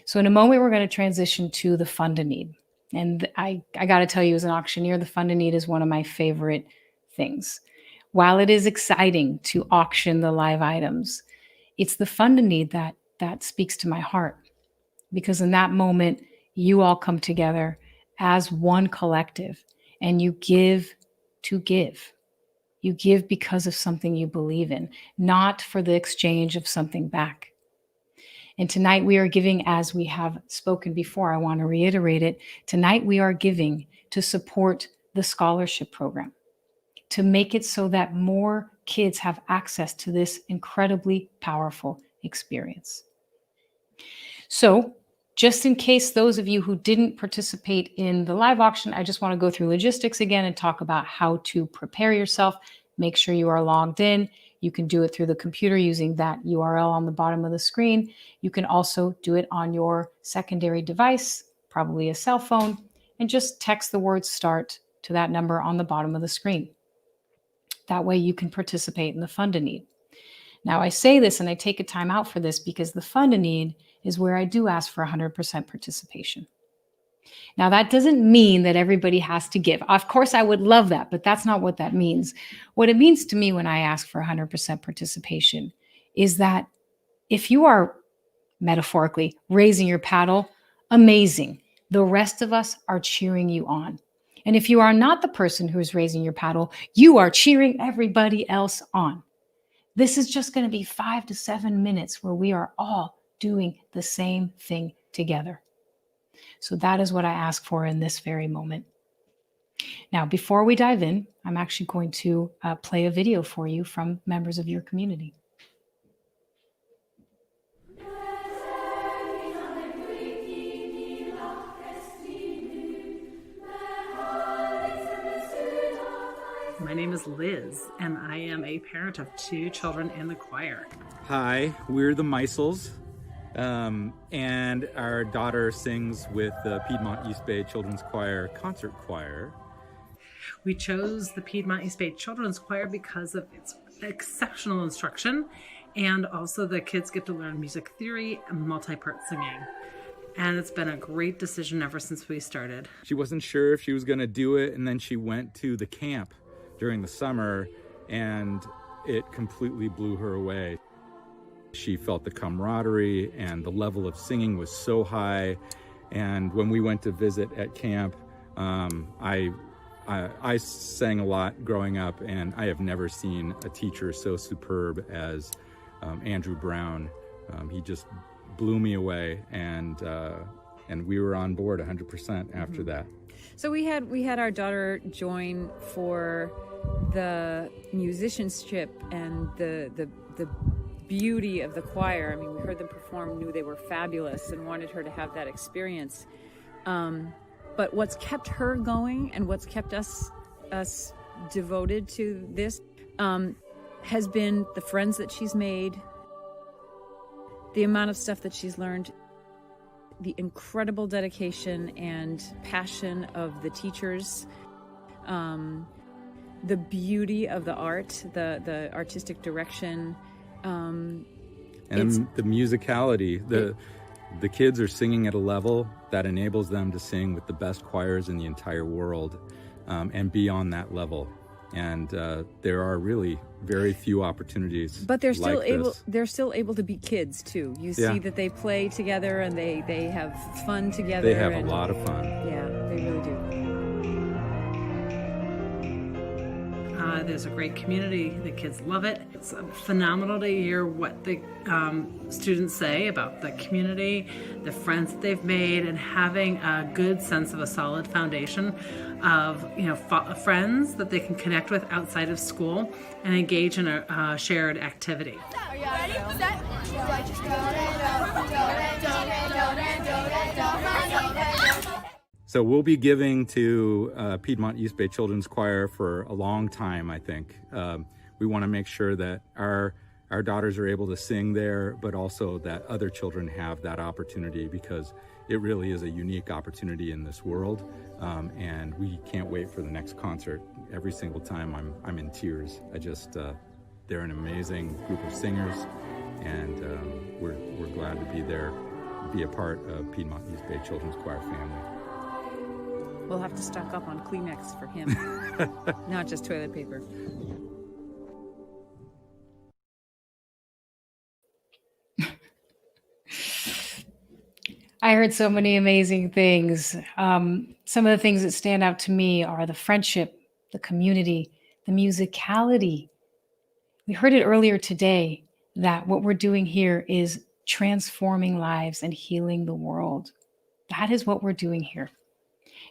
So in a moment, we're going to transition to the Fund a Need. And I got to tell you, as an auctioneer, the Fund a Need is one of my favorite things. While it is exciting to auction the live items, it's the Fund a Need that speaks to my heart. Because in that moment, you all come together as one collective and you give to give. You give because of something you believe in, not for the exchange of something back. And tonight we are giving, as we have spoken before, I want to reiterate it. Tonight we are giving to support the scholarship program, to make it so that more kids have access to this incredibly powerful experience. So just in case those of you who didn't participate in the live auction, I just want to go through logistics again and talk about how to prepare yourself. Make sure you are logged in. You can do it through the computer using that URL on the bottom of the screen. You can also do it on your secondary device, probably a cell phone, and just text the word START to that number on the bottom of the screen. That way you can participate in the Fund a Need. Now I say this and I take a time out for this because the Fund a Need is where I do ask for 100% participation. Now, that doesn't mean that everybody has to give. Of course, I would love that, but that's not what that means. What it means to me when I ask for 100% participation is that if you are metaphorically raising your paddle, amazing. The rest of us are cheering you on. And if you are not the person who is raising your paddle, you are cheering everybody else on. This is just going to be 5 to 7 minutes where we are all doing the same thing together. So that is what I ask for in this very moment. Now, before we dive in, I'm actually going to play a video for you from members of your community. My name is Liz, and I am a parent of 2 children in the choir. Hi, we're the Meisels, And our daughter sings with the Piedmont East Bay Children's Choir concert choir. We chose the Piedmont East Bay Children's Choir because of its exceptional instruction, and also the kids get to learn music theory and multi-part singing. And it's been a great decision ever since we started. She wasn't sure if she was going to do it, and then she went to the camp during the summer, and it completely blew her away. She felt the camaraderie, and the level of singing was so high. And when we went to visit at camp, I sang a lot growing up, and I have never seen a teacher so superb as Andrew Brown. He just blew me away, and we were on board 100% after that. So we had our daughter join for the musicianship and the beauty of the choir. I mean, we heard them perform, knew they were fabulous, and wanted her to have that experience. But what's kept her going and what's kept us devoted to this has been the friends that she's made, the amount of stuff that she's learned, the incredible dedication and passion of the teachers, the beauty of the art, the artistic direction. And the musicality. The kids are singing at a level that enables them to sing with the best choirs in the entire world, and beyond that level. And there are really very few opportunities. But they're still like able. this. They're still able to be kids too. You see that they play together and they have fun together. They have a lot of fun. Yeah, they really do. There's a great community. The kids love it. It's phenomenal to hear what the students say about the community, the friends that they've made, and having a good sense of a solid foundation of friends that they can connect with outside of school and engage in a shared activity. Ready, set, So we'll be giving to Piedmont East Bay Children's Choir for a long time, I think. We want to make sure that our daughters are able to sing there, but also that other children have that opportunity, because it really is a unique opportunity in this world. And we can't wait for the next concert. Every single time I'm in tears. They're an amazing group of singers, and we're glad to be there, be a part of Piedmont East Bay Children's Choir family. We'll have to stock up on Kleenex for him, not just toilet paper. I heard so many amazing things. Some of the things that stand out to me are the friendship, the community, the musicality. We heard it earlier today that what we're doing here is transforming lives and healing the world. That is what we're doing here.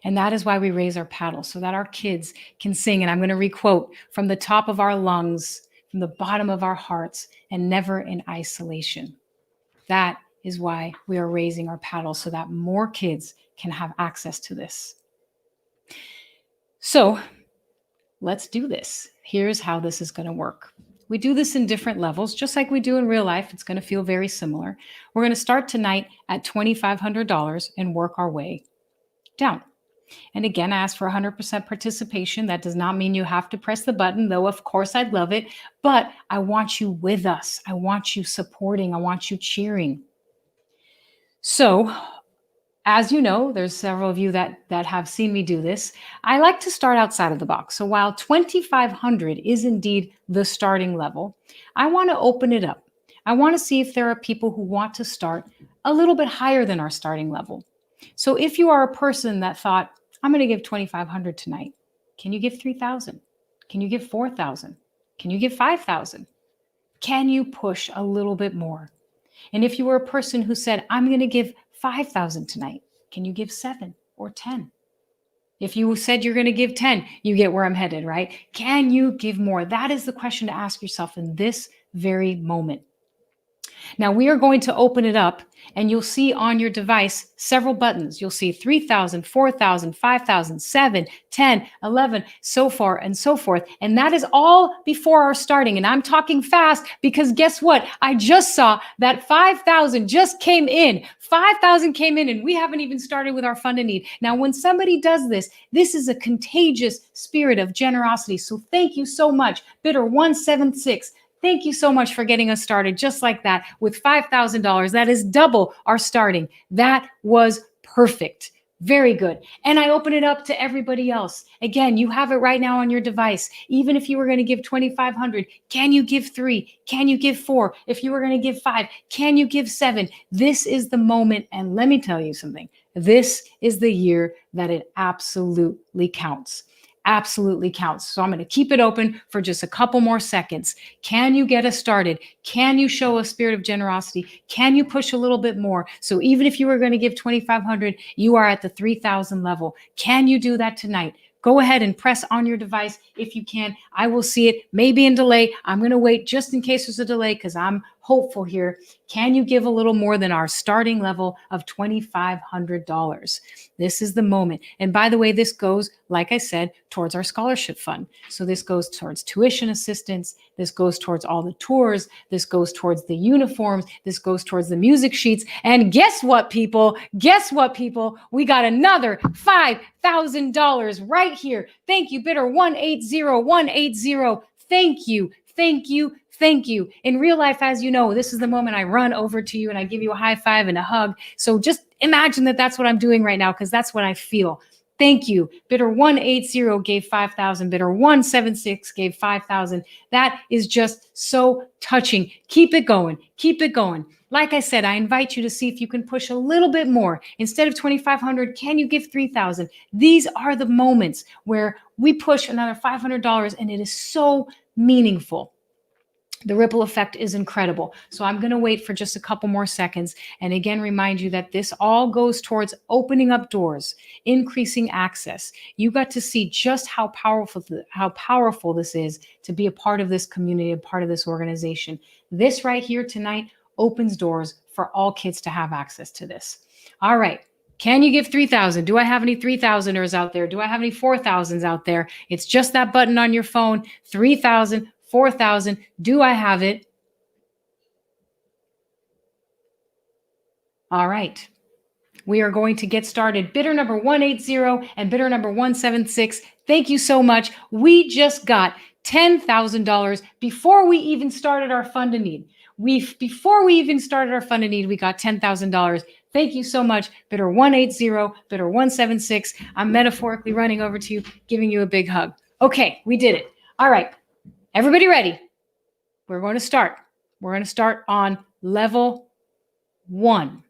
And that is why we raise our paddle, so that our kids can sing. And I'm going to requote, from the top of our lungs, from the bottom of our hearts, and never in isolation. That is why we are raising our paddle, so that more kids can have access to this. So let's do this. Here's how this is going to work. We do this in different levels, just like we do in real life. It's going to feel very similar. We're going to start tonight at $2,500 and work our way down. And again, I ask for 100% participation. That does not mean you have to press the button, though of course I'd love it, but I want you with us. I want you supporting. I want you cheering. So, as you know, there's several of you that have seen me do this. I like to start outside of the box. So while $2,500 is indeed the starting level, I want to open it up. I want to see if there are people who want to start a little bit higher than our starting level. So if you are a person that thought, I'm going to give $2,500 tonight, can you give $3,000? Can you give $4,000? Can you give $5,000? Can you push a little bit more? And if you were a person who said, I'm going to give $5,000 tonight, can you give 7 or 10? If you said you're going to give 10, you get where I'm headed, right? Can you give more? That is the question to ask yourself in this very moment. Now we are going to open it up, and you'll see on your device several buttons. You'll see 3,000, 4,000, 5,000, 7, 10, 11, so far and so forth. And that is all before our starting. And I'm talking fast because guess what? I just saw that 5,000 just came in. 5,000 came in, and we haven't even started with our fund and need. Now, when somebody does this, this is a contagious spirit of generosity. So thank you so much. Bidder 176. Thank you so much for getting us started just like that with $5,000. That is double our starting. That was perfect. Very good. And I open it up to everybody else. Again, you have it right now on your device. Even if you were going to give 2,500, can you give 3? Can you give 4? If you were going to give 5, can you give 7? This is the moment. And let me tell you something. This is the year that it absolutely counts. Absolutely counts. So I'm going to keep it open for just a couple more seconds. Can you get us started? Can you show a spirit of generosity? Can you push a little bit more? So even if you were going to give 2,500, you are at the 3,000 level. Can you do that tonight? Go ahead and press on your device if you can. I will see it, maybe in delay. I'm going to wait just in case there's a delay because I'm hopeful here. Can you give a little more than our starting level of $2,500? This is the moment. And by the way, this goes, like I said, towards our scholarship fund. So this goes towards tuition assistance. This goes towards all the tours. This goes towards the uniforms. This goes towards the music sheets. And guess what, people? Guess what, people? We got another $5,000 right here. Thank you, bidder 180. Thank you. Thank you. Thank you. In real life, as you know, this is the moment I run over to you and I give you a high five and a hug. So just imagine that that's what I'm doing right now because that's what I feel. Thank you. Bidder 180 gave 5,000. Bidder 176 gave 5,000. That is just so touching. Keep it going. Keep it going. Like I said, I invite you to see if you can push a little bit more. Instead of 2,500, can you give 3,000? These are the moments where we push another $500 and it is so meaningful. The ripple effect is incredible. So I'm going to wait for just a couple more seconds. And again, remind you that this all goes towards opening up doors, increasing access. You got to see just how powerful this is to be a part of this community, a part of this organization. This right here tonight opens doors for all kids to have access to this. All right. Can you give 3,000? Do I have any 3,000ers out there? Do I have any 4,000s out there? It's just that button on your phone, 3,000. 4,000. Do I have it? All right. We are going to get started. Bidder number 180 and bidder number 176. Thank you so much. We just got $10,000 before we even started our fund and need. Before we even started our fund and need, we got $10,000. Thank you so much, bidder 180, bidder 176. I'm metaphorically running over to you, giving you a big hug. Okay, we did it. All right. Everybody ready? We're going to start. We're going to start on level 1.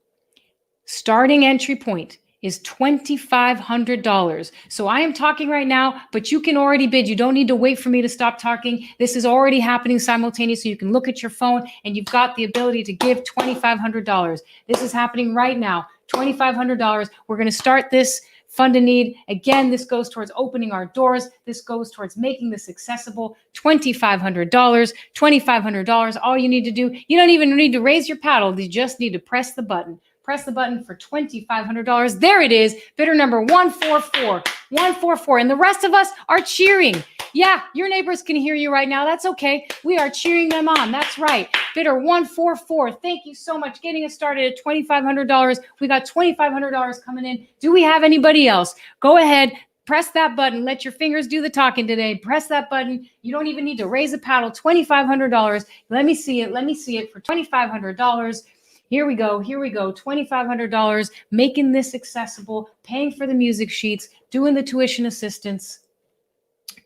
Starting entry point is $2,500. So I am talking right now, but you can already bid. You don't need to wait for me to stop talking. This is already happening simultaneously. You can look at your phone and you've got the ability to give $2,500. This is happening right now. $2,500. We're going to start this fund and need. Again, this goes towards opening our doors. This goes towards making this accessible. $2,500, $2,500. All you need to do, you don't even need to raise your paddle. You just need to press the button. Press the button for $2,500. There it is. Bidder number 144. 144. And the rest of us are cheering. Yeah, your neighbors can hear you right now. That's okay. We are cheering them on. That's right. Bidder 144. Thank you so much. Getting us started at $2,500. We got $2,500 coming in. Do we have anybody else? Go ahead. Press that button. Let your fingers do the talking today. Press that button. You don't even need to raise a paddle. $2,500. Let me see it. Let me see it for $2,500. Here we go. Here we go. $2,500, making this accessible, paying for the music sheets, doing the tuition assistance,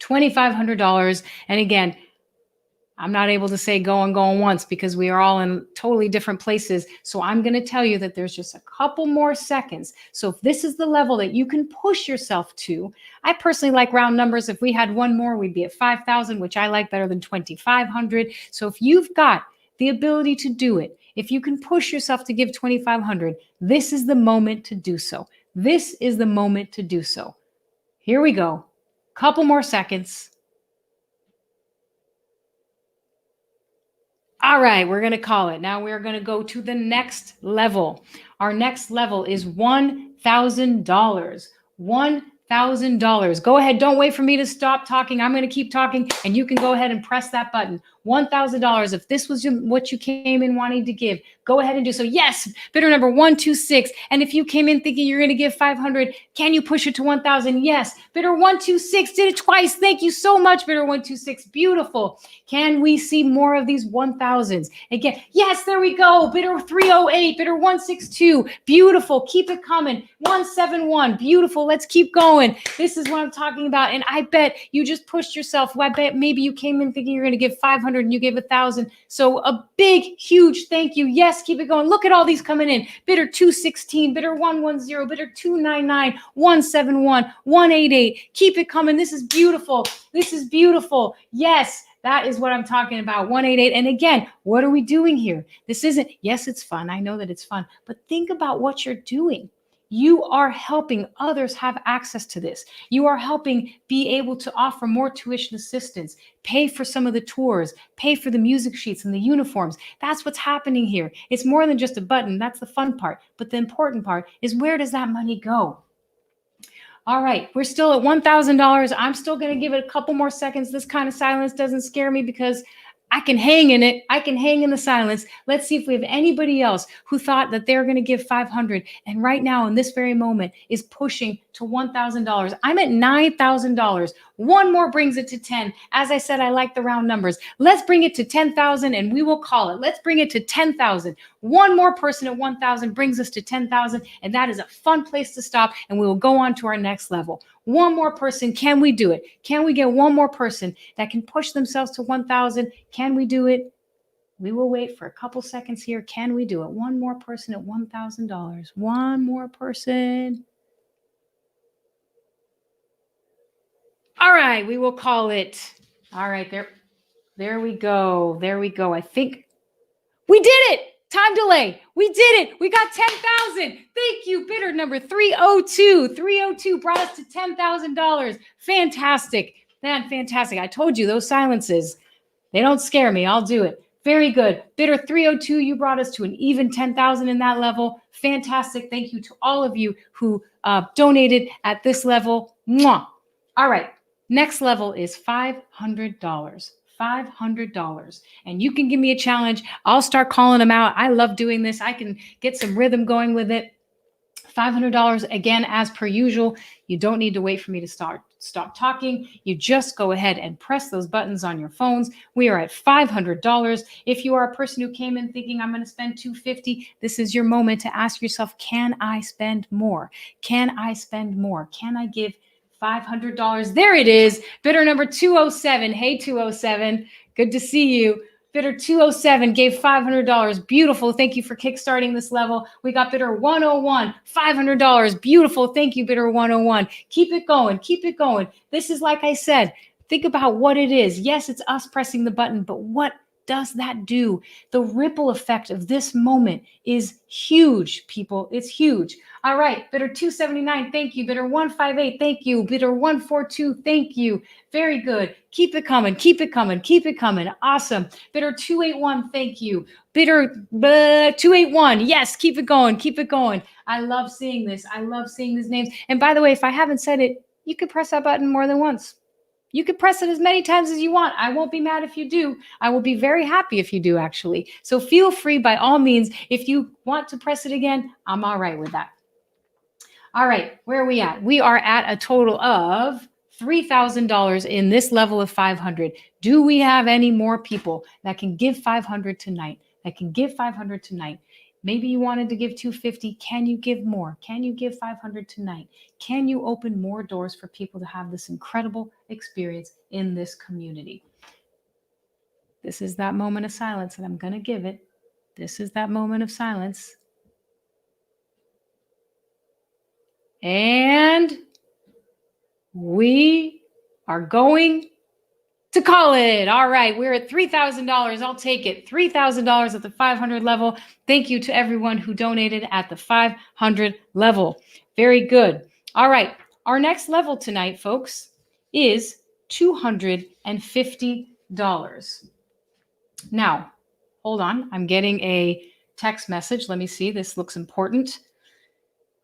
$2,500. And again, I'm not able to say going once because we are all in totally different places. So I'm going to tell you that there's just a couple more seconds. So if this is the level that you can push yourself to, I personally like round numbers. If we had one more, we'd be at 5,000, which I like better than 2,500. So if you've got the ability to do it, if you can push yourself to give 2,500, this is the moment to do so. This is the moment to do so. Here we go. Couple more seconds. All right, we're going to call it. Now we're going to go to the next level. Our next level is $1,000. $1,000. Go ahead. Don't wait for me to stop talking. I'm going to keep talking, and you can go ahead and press that button. $1,000. If this was what you came in wanting to give, go ahead and do so. Yes, bidder number 126. And if you came in thinking you're going to give 500, can you push it to 1,000? Yes. Bidder 126 did it twice. Thank you so much, bidder 126. Beautiful. Can we see more of these 1,000s? Again, yes, there we go. Bidder 308, bidder 162. Beautiful. Keep it coming. 171. Beautiful. Let's keep going. This is what I'm talking about. And I bet you just pushed yourself. I bet maybe you came in thinking you're going to give 500 and you gave 1,000. So a big, huge thank you. Yes, keep it going. Look at all these coming in. Bidder 216, bidder 110, bidder 299, 171, 188. Keep it coming. This is beautiful. This is beautiful. Yes. That is what I'm talking about, 188. And again, what are we doing here? This isn't, yes, it's fun. I know that it's fun, but think about what you're doing. You are helping others have access to this. You are helping be able to offer more tuition assistance, pay for some of the tours, pay for the music sheets and the uniforms. That's what's happening here. It's more than just a button. That's the fun part. But the important part is, where does that money go? All right, we're still at $1,000. I'm still going to give it a couple more seconds. This kind of silence doesn't scare me because I can hang in it. I can hang in the silence. Let's see if we have anybody else who thought that they're going to give 500 and right now in this very moment is pushing to $1,000. I'm at $9,000. One more brings it to 10. As I said, I like the round numbers. Let's bring it to 10,000 and we will call it. Let's bring it to 10,000. One more person at 1,000 brings us to 10,000, and that is a fun place to stop, and we will go on to our next level. One more person. Can we do it? Can we get one more person that can push themselves to 1,000? Can we do it? We will wait for a couple seconds here. Can we do it? One more person at $1,000. One more person. All right, we will call it. All right, there we go. There we go. I think we did it. Time delay. We did it. We got 10,000. Thank you. Bidder number 302. 302 brought us to $10,000. Fantastic. Man, fantastic. I told you those silences, they don't scare me. I'll do it. Very good. Bidder 302, you brought us to an even 10,000 in that level. Fantastic. Thank you to all of you who donated at this level. Mwah. All right. Next level is $500. $500. And you can give me a challenge. I'll start calling them out. I love doing this. I can get some rhythm going with it. $500, again, as per usual. You don't need to wait for me to stop talking. You just go ahead and press those buttons on your phones. We are at $500. If you are a person who came in thinking I'm going to spend $250, this is your moment to ask yourself, can I spend more? Can I spend more? Can I give $500? There it is. Bidder number 207. Hey, 207. Good to see you. Bidder 207 gave $500. Beautiful. Thank you for kickstarting this level. We got bidder 101, $500. Beautiful. Thank you, bidder 101. Keep it going. Keep it going. This is, like I said, think about what it is. Yes, it's us pressing the button, but what does that do? The ripple effect of this moment is huge, people. It's huge. All right, bidder 279, thank you. Bidder 158, thank you. Bidder 142, thank you. Very good. Keep it coming. Keep it coming. Keep it coming. Awesome. Bidder 281, thank you. Bidder 281, yes, keep it going. Keep it going. I love seeing this. I love seeing these names. And by the way, if I haven't said it, you can press that button more than once. You can press it as many times as you want. I won't be mad if you do. I will be very happy if you do, actually. So feel free, by all means, if you want to press it again, I'm all right with that. All right, where are we at? We are at a total of $3,000 in this level of 500. Do we have any more people that can give 500 tonight? That can give 500 tonight? Maybe you wanted to give 250. Can you give more? Can you give 500 tonight? Can you open more doors for people to have this incredible experience in this community? This is that moment of silence, and I'm going to give it. This is that moment of silence. And we are going to call it. All right, we're at $3,000. I'll take it. $3,000 at the 500 level. Thank you to everyone who donated at the 500 level. Very good. All right, our next level tonight, folks, is $250. Now, Hold on. I'm getting a text message. Let me see. This looks important.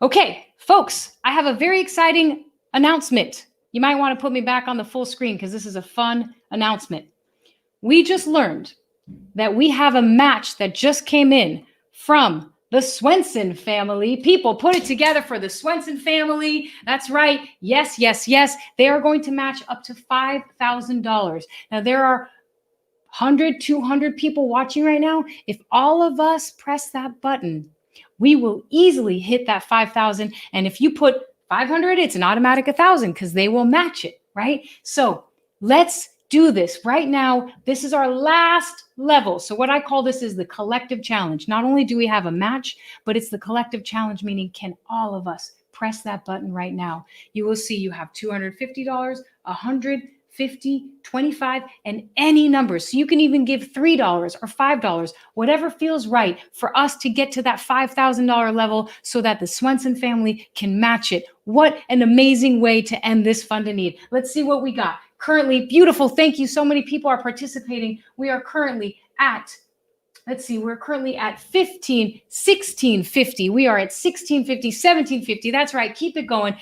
Okay, folks, I have a very exciting announcement. You might want to put me back on the full screen because this is a fun announcement. We just learned that we have a match that just came in from the Swenson family. People, put it together for the Swenson family. That's right. Yes, yes, yes. They are going to match up to $5,000. Now, there are 100, 200 people watching right now. If all of us press that button, we will easily hit that 5,000. And if you put 500, it's an automatic 1,000 because they will match it, right? So let's do this right now. This is our last level. So what I call this is the collective challenge. Not only do we have a match, but it's the collective challenge, meaning can all of us press that button right now? You will see you have $250, 100, 50, 25, and any number. So you can even give $3 or $5, whatever feels right for us to get to that $5,000 level so that the Swenson family can match it. What an amazing way to end this Fund a Need. Let's see what we got. Currently, beautiful. Thank you. So many people are participating. We are currently at, let's see, we're currently at 1650. We are at 1650, 1750. That's right. Keep it going.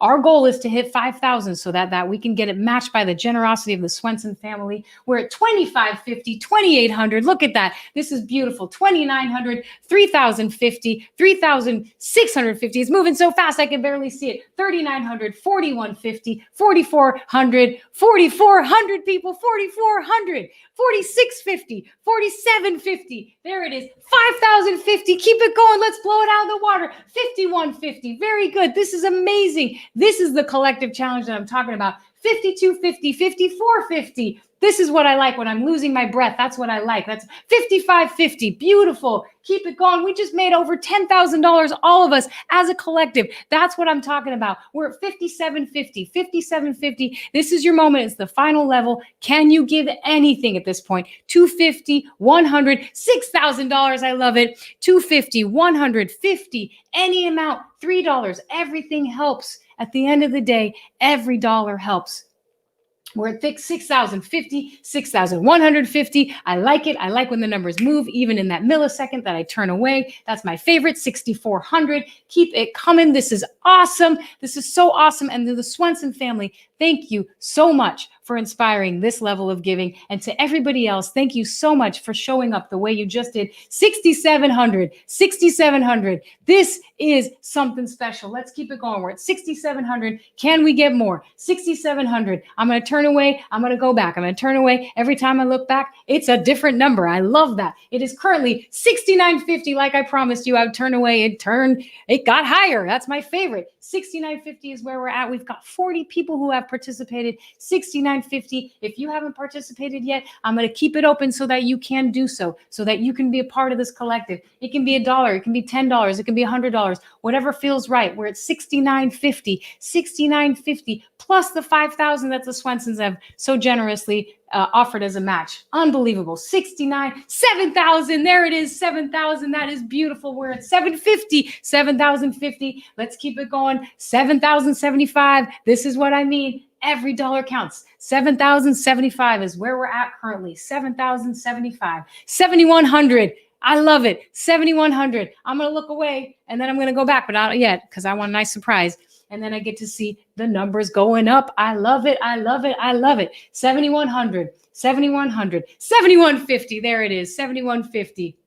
Our goal is to hit 5,000 so that we can get it matched by the generosity of the Swenson family. We're at 2550, 2800. Look at that. This is beautiful. 2900, 3050, 3650. It's moving so fast I can barely see it. 3900, 4150, 4400, 4400 people, 4400, 4650, 4750. There it is. 5,050. Keep it going. Let's blow it out of the water. 5150. Very good. This is amazing. This is the collective challenge that I'm talking about. 5250, 5450. This is what I like when I'm losing my breath. That's what I like. That's 5550. Beautiful. Keep it going. We just made over $10,000, all of us as a collective. That's what I'm talking about. We're at 5750, 5750. This is your moment. It's the final level. Can you give anything at this point? 250, 100, $6,000. I love it. 250, 150, any amount, $3. Everything helps. At the end of the day, every dollar helps. We're at 6,050, 6,150. I like it. I like when the numbers move, even in that millisecond that I turn away. That's my favorite, 6,400. Keep it coming. This is awesome. This is so awesome. And to the Swenson family, thank you so much for inspiring this level of giving. And to everybody else, thank you so much for showing up the way you just did. 6,700, 6,700. This is something special. Let's keep it going. We're at 6,700. Can we get more? 6,700. I'm going to turn away. I'm going to go back. I'm going to turn away. Every time I look back, it's a different number. I love that. It is currently 6,950. Like I promised you, I would turn away. It got higher. That's my favorite. 6,950 is where we're at. We've got 40 people who have participated. 6,950. If you haven't participated yet, I'm going to keep it open so that you can do so that you can be a part of this collective. It can be $1. It can be $10. It can be $100. Whatever feels right. We're at 6,950. 6,950 plus the 5,000 that the Swensons have so generously offered as a match. Unbelievable. 7,000. There it is. 7,000. That is beautiful. We're at 750, 7,050. Let's keep it going. 7,075. This is what I mean. Every dollar counts. 7,075 is where we're at currently. 7,075. 7,100. I love it. 7,100. I'm going to look away and then I'm going to go back, but not yet because I want a nice surprise. And then I get to see the numbers going up. I love it. I love it. I love it. 7,100, 7,100, 7,150. There it is. 7,150.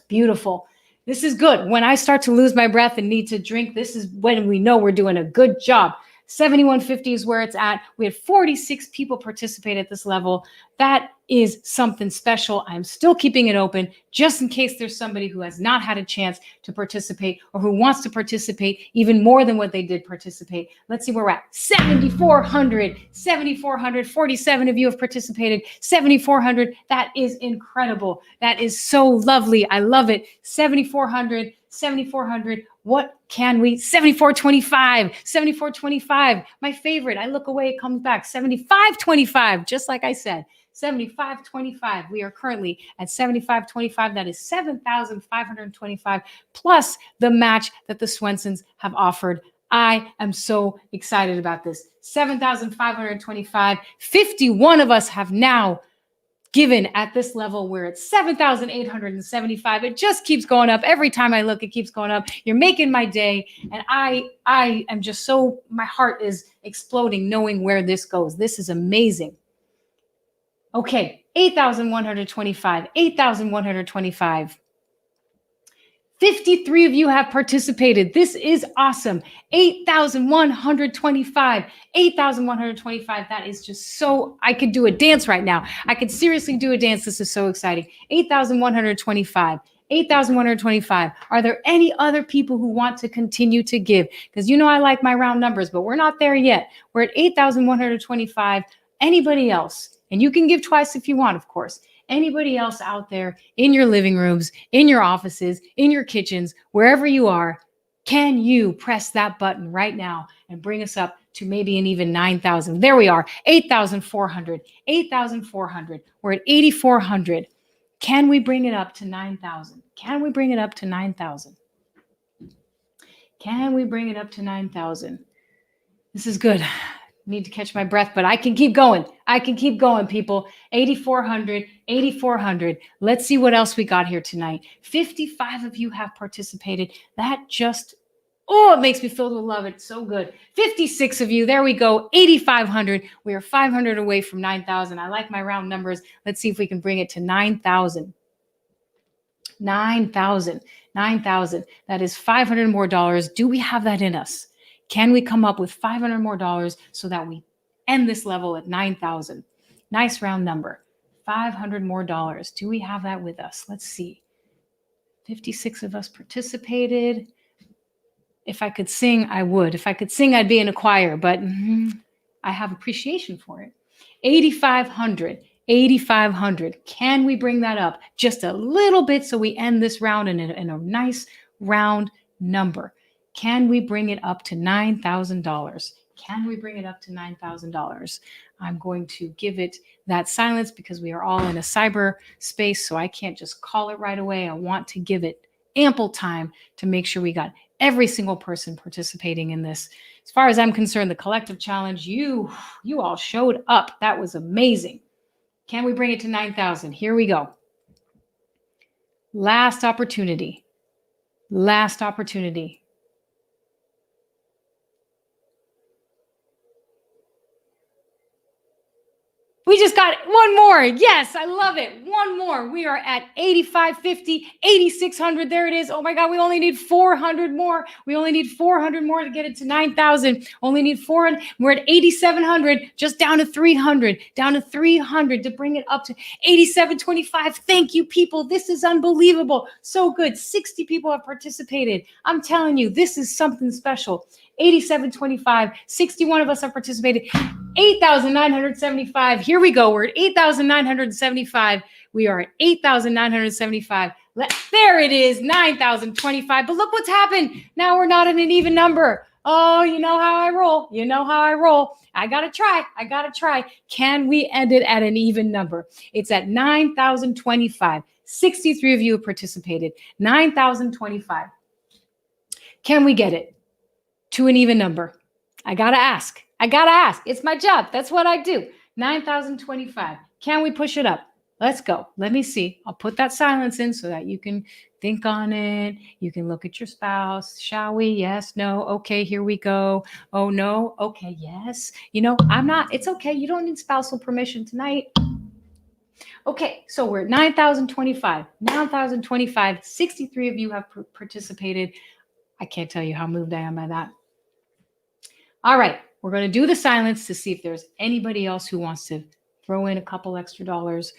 Beautiful. This is good. When I start to lose my breath and need to drink, this is when we know we're doing a good job. 7,150 is where it's at. We had 46 people participate at this level. That is something special. I'm still keeping it open just in case there's somebody who has not had a chance to participate or who wants to participate even more than what they did participate. Let's see where we're at. 7,400, 7,400, 47 of you have participated. 7,400, that is incredible. That is so lovely. I love it. 7,400, 7,400. What can we? 7,425, 7,425. My favorite. I look away, it comes back. 7,525, just like I said. 7,525. We are currently at 7,525. That is 7,525 plus the match that the Swensons have offered. I am so excited about this. 7,525. 51 of us have now given at this level. We're at 7,875. It just keeps going up. Every time I look, it keeps going up. You're making my day. And I am just so, my heart is exploding knowing where this goes. This is amazing. Okay, 8,125, 8,125. 53 of you have participated. This is awesome. 8,125, 8,125. That is just so, I could do a dance right now. I could seriously do a dance. This is so exciting. 8,125, 8,125. Are there any other people who want to continue to give? Because you know I like my round numbers, but we're not there yet. We're at 8,125. Anybody else? And you can give twice if you want, of course. Anybody else out there in your living rooms, in your offices, in your kitchens, wherever you are, can you press that button right now and bring us up to maybe an even 9,000? There we are, 8,400, 8,400. We're at 8,400. Can we bring it up to 9,000? Can we bring it up to 9,000? Can we bring it up to 9,000? This is good. Need to catch my breath, but I can keep going. I can keep going, people. 8,400, 8,400. Let's see what else we got here tonight. 55 of you have participated. That just, oh, it makes me filled with love. It's so good. 56 of you. There we go. 8,500. We are 500 away from 9,000. I like my round numbers. Let's see if we can bring it to 9,000. 9,000. 9,000. That is $500 more. Do we have that in us? Can we come up with $500 more so that we end this level at 9,000? Nice round number. $500 more. Do we have that with us? Let's see. 56 of us participated. If I could sing, I would. If I could sing, I'd be in a choir, but I have appreciation for it. 8,500. 8,500. Can we bring that up just a little bit so we end this round in a nice round number? Can we bring it up to $9,000? Can we bring it up to $9,000? I'm going to give it that silence because we are all in a cyber space, so I can't just call it right away. I want to give it ample time to make sure we got every single person participating in this. As far as I'm concerned, the collective challenge, you all showed up. That was amazing. Can we bring it to 9,000? Here we go. Last opportunity. Last opportunity. We just got one more. Yes, I love it. One more. We are at 8,550, 8,600. There it is. Oh my God, we only need 400 more. We only need 400 more to get it to 9,000. Only need 400. We're at 8,700, just down to 300, to bring it up to 8,725. Thank you, people. This is unbelievable. So good. 60 people have participated. I'm telling you, this is something special. 8,725, 61 of us have participated. 8,975. Here we go. We're at 8,975. We are at 8,975. There it is, 9,025. But look what's happened. Now we're not in an even number. Oh, you know how I roll. You know how I roll. I got to try. Can we end it at an even number? It's at 9,025. 63 of you have participated. 9,025. Can we get it to an even number? I got to ask. It's my job. That's what I do. 9,025. Can we push it up? Let's go. Let me see. I'll put that silence in so that you can think on it. You can look at your spouse. Shall we? Yes, no. Okay, here we go. Oh, no. Okay, yes. You know, it's okay. You don't need spousal permission tonight. Okay, so we're at 9,025. 9,025. 63 of you have participated. I can't tell you how moved I am by that. All right, we're going to do the silence to see if there's anybody else who wants to throw in a couple extra dollars.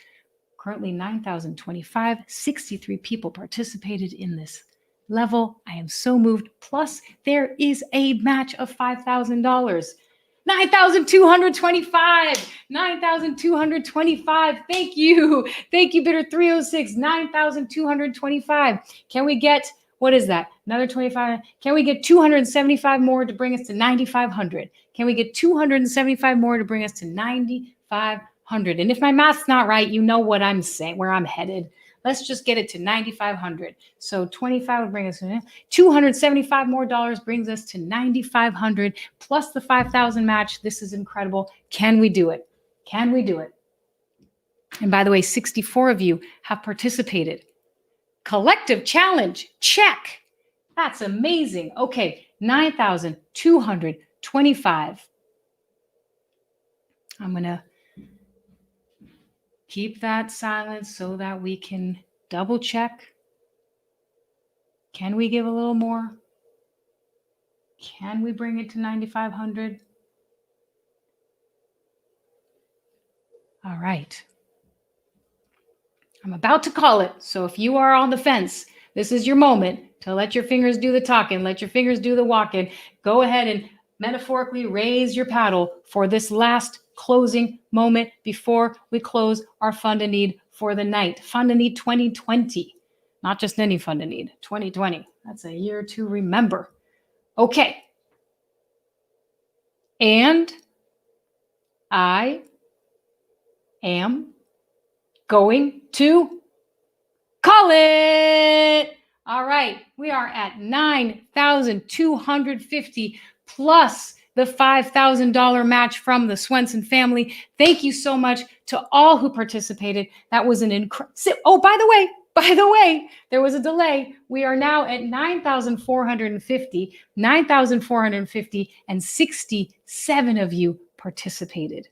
Currently 9,025, 63 people participated in this level. I am so moved. Plus, there is a match of $5,000. 9,225, 9,225. Thank you, Bidder 306, 9,225. Can we get, what is that? Another 25. Can we get 275 more to bring us to 9,500? Can we get 275 more to bring us to 9,500? And if my math's not right, you know what I'm saying, where I'm headed. Let's just get it to 9,500. So 25 would bring us to 275 more dollars brings us to 9,500 plus the 5,000 match. This is incredible. Can we do it? Can we do it? And by the way, 64 of you have participated. Collective challenge, check. That's amazing. Okay, 9,225. I'm going to keep that silent so that we can double check. Can we give a little more? Can we bring it to 9,500? All right. I'm about to call it. So if you are on the fence, this is your moment to let your fingers do the talking, let your fingers do the walking. Go ahead and metaphorically raise your paddle for this last closing moment before we close our Fund a Need for the night. Fund a Need 2020, not just any Fund a Need, 2020. That's a year to remember. Okay. And I am going to call it. All right, we are at 9,250 plus the $5,000 match from the Swenson family. Thank you so much to all who participated. That was an incredible. Oh, by the way, there was a delay. We are now at 9,450, 9,450, and 67 of you participated.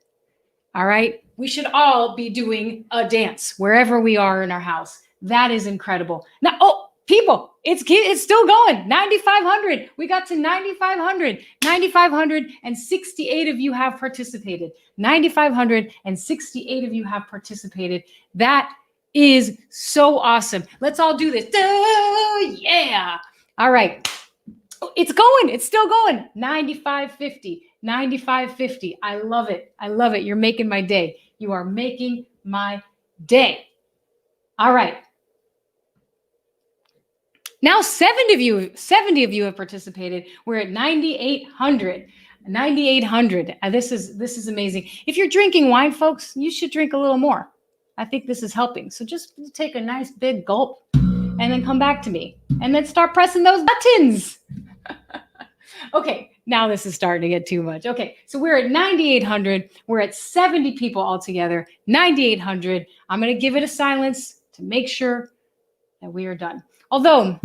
All right. We should all be doing a dance wherever we are in our house. That is incredible. Now, people, it's still going. 9,500. We got to 9,500. 9,568 of you have participated. 9,568 of you have participated. That is so awesome. Let's all do this. Yeah. All right. It's going. It's still going. 9,550. 9,550. I love it. I love it. You're making my day. You are making my day. All right. Now 70 of you have participated. We're at 9,800. 9,800. This is amazing. If you're drinking wine, folks, you should drink a little more. I think this is helping. So just take a nice big gulp and then come back to me and then start pressing those buttons. Okay, now this is starting to get too much. Okay, so we're at 9,800. We're at 70 people altogether. 9,800. I'm going to give it a silence to make sure that we are done. Although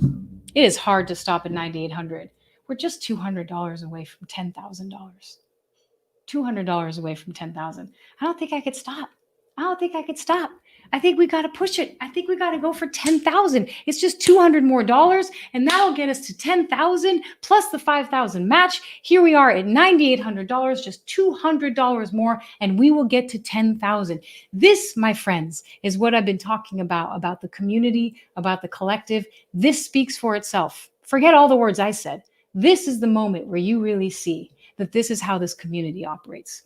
it is hard to stop at 9,800. We're just $200 away from $10,000. $200 away from 10,000. I don't think I could stop. I think we got to push it. I think we got to go for 10,000. It's just $200 more, and that'll get us to 10,000 plus the 5,000 match. Here we are at $9,800, just $200 more, and we will get to 10,000. This, my friends, is what I've been talking about the community, about the collective. This speaks for itself. Forget all the words I said. This is the moment where you really see that this is how this community operates.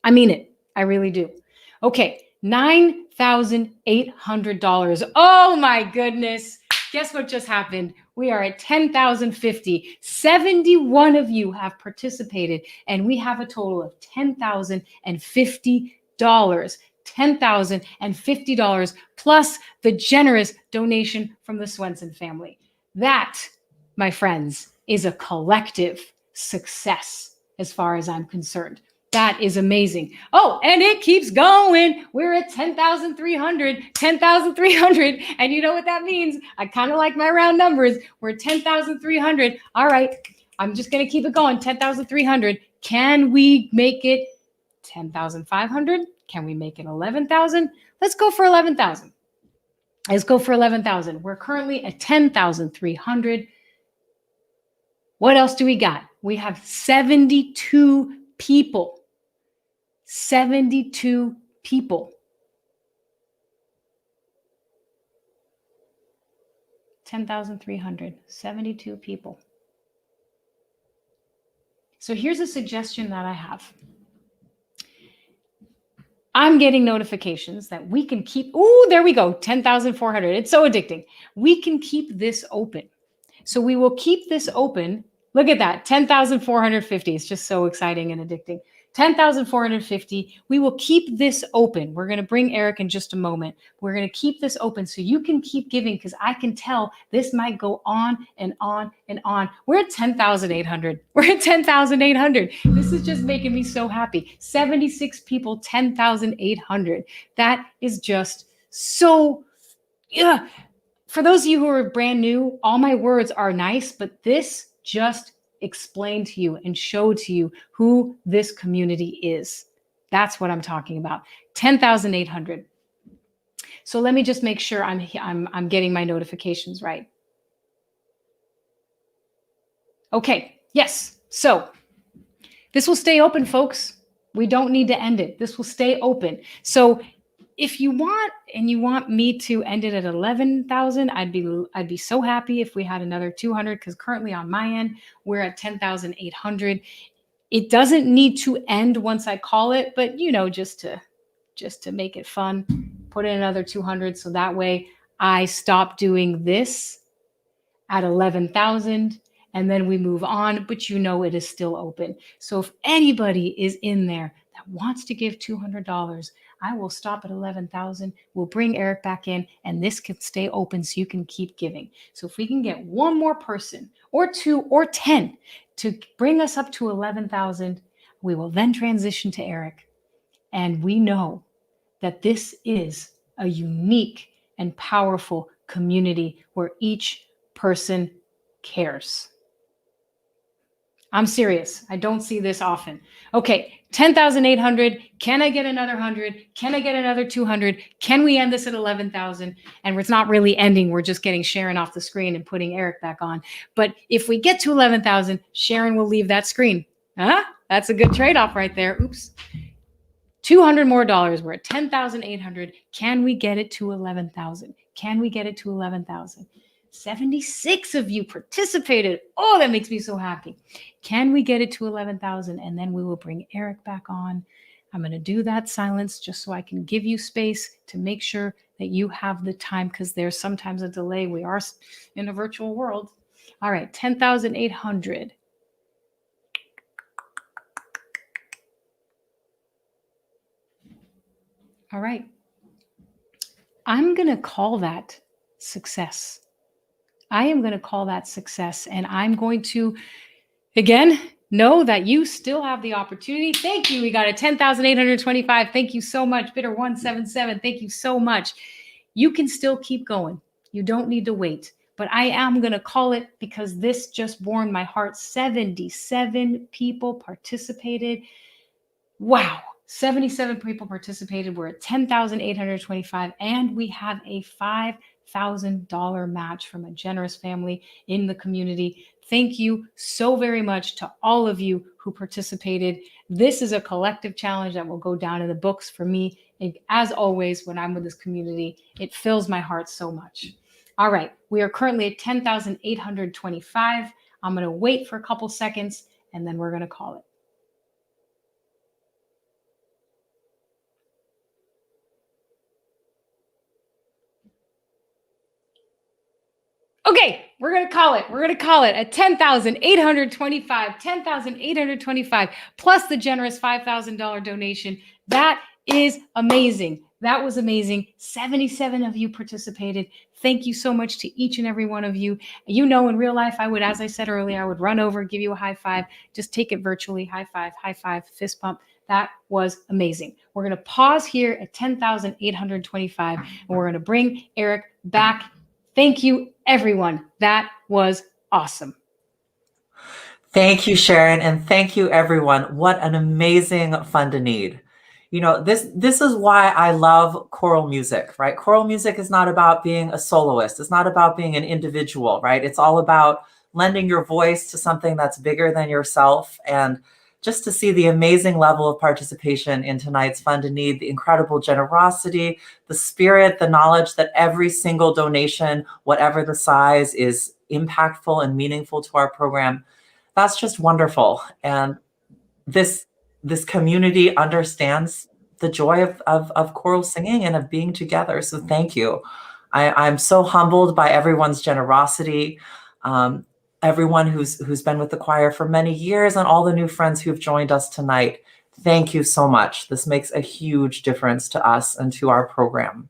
I mean it. I really do. Okay, $9,800. Oh my goodness. Guess what just happened? We are at 10,050. 71 of you have participated, and we have a total of $10,050. $10,050 plus the generous donation from the Swenson family. That, my friends, is a collective success as far as I'm concerned. That is amazing. Oh, and it keeps going. We're at 10,300, 10,300. And you know what that means? I kind of like my round numbers. We're at 10,300. All right. I'm just going to keep it going. 10,300. Can we make it 10,500? Can we make it 11,000? Let's go for 11,000. Let's go for 11,000. We're currently at 10,300. What else do we got? We have 72 people. 72 people. 10,300, 72 people. So here's a suggestion that I have. I'm getting notifications that we can keep, there we go, 10,400. It's so addicting. We can keep this open. So we will keep this open Look at that, 10,450. It's just so exciting and addicting. 10,450. We will keep this open. We're going to bring Eric in just a moment. We're going to keep this open so you can keep giving, because I can tell this might go on and on and on. We're at 10,800. We're at 10,800. This is just making me so happy. 76 people, 10,800. That is just so, yeah. For those of you who are brand new, all my words are nice, but this just explain to you and show to you who this community is. That's what I'm talking about. 10,800. So let me just make sure I'm getting my notifications right. Okay, yes. So this will stay open, folks. We don't need to end it. This will stay open. So if you want, and you want me to end it at 11,000, I'd be so happy if we had another 200, because currently on my end, we're at 10,800. It doesn't need to end once I call it, but just to make it fun, put in another 200. So that way I stop doing this at 11,000 and then we move on, but it is still open. So if anybody is in there that wants to give $200, I will stop at 11,000. We'll bring Eric back in, and this can stay open so you can keep giving. So if we can get one more person or 2 or 10 to bring us up to 11,000, we will then transition to Eric. And we know that this is a unique and powerful community where each person cares. I'm serious. I don't see this often. Okay, 10,800. Can I get another 100? Can I get another 200? Can we end this at 11,000? And it's not really ending. We're just getting Sharon off the screen and putting Eric back on. But if we get to 11,000, Sharon will leave that screen. Huh? That's a good trade-off right there. Oops. $200 more. We're at 10,800. Can we get it to 11,000? Can we get it to 11,000? 76 of you participated. Oh, that makes me so happy. Can we get it to 11,000? And then we will bring Eric back on. I'm going to do that silence just so I can give you space to make sure that you have the time, because there's sometimes a delay. We are in a virtual world. All right, 10,800. All right. I'm going to call that success. I am going to call that success, and I'm going to, again, know that you still have the opportunity. Thank you. We got a 10,825. Thank you so much. Bidder 177. Thank you so much. You can still keep going. You don't need to wait, but I am going to call it because this just warmed my heart. 77 people participated. Wow. 77 people participated. We're at 10,825, and we have a $5,000 match from a generous family in the community. Thank you so very much to all of you who participated. This is a collective challenge that will go down in the books for me. And as always, when I'm with this community, it fills my heart so much. All right, we are currently at 10,825. I'm going to wait for a couple seconds, and then we're going to call it. Okay, we're going to call it. We're going to call it at 10,825, 10,825 plus the generous $5,000 donation. That is amazing. That was amazing. 77 of you participated. Thank you so much to each and every one of you. In real life, I would, as I said earlier, I would run over, give you a high five, just take it virtually. High five, fist bump. That was amazing. We're going to pause here at 10,825, and we're going to bring Eric back. Thank you, everyone. That was awesome. Thank you, Sharon, and thank you, everyone. What an amazing fund to need. This is why I love choral music, right? Choral music is not about being a soloist. It's not about being an individual, right? It's all about lending your voice to something that's bigger than yourself. And just to see the amazing level of participation in tonight's Fund in Need, the incredible generosity, the spirit, the knowledge that every single donation, whatever the size, is impactful and meaningful to our program. That's just wonderful. And this community understands the joy of choral singing and of being together. So thank you. I'm so humbled by everyone's generosity. everyone who's been with the choir for many years and all the new friends who've joined us tonight. Thank you so much. This makes a huge difference to us and to our program.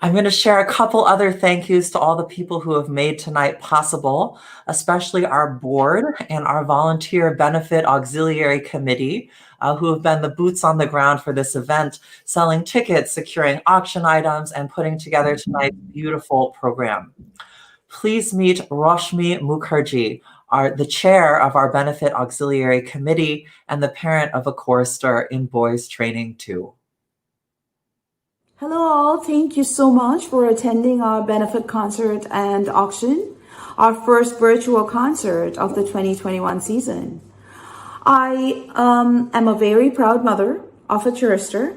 I'm going to share a couple other thank yous to all the people who have made tonight possible, especially our board and our volunteer benefit auxiliary committee, who have been the boots on the ground for this event, selling tickets, securing auction items, and putting together tonight's beautiful program. Please meet Roshmi Mukherjee, the chair of our benefit auxiliary committee and the parent of a chorister in boys training 2. Hello all, thank you so much for attending our benefit concert and auction, our first virtual concert of the 2021 season. I am a very proud mother of a chorister.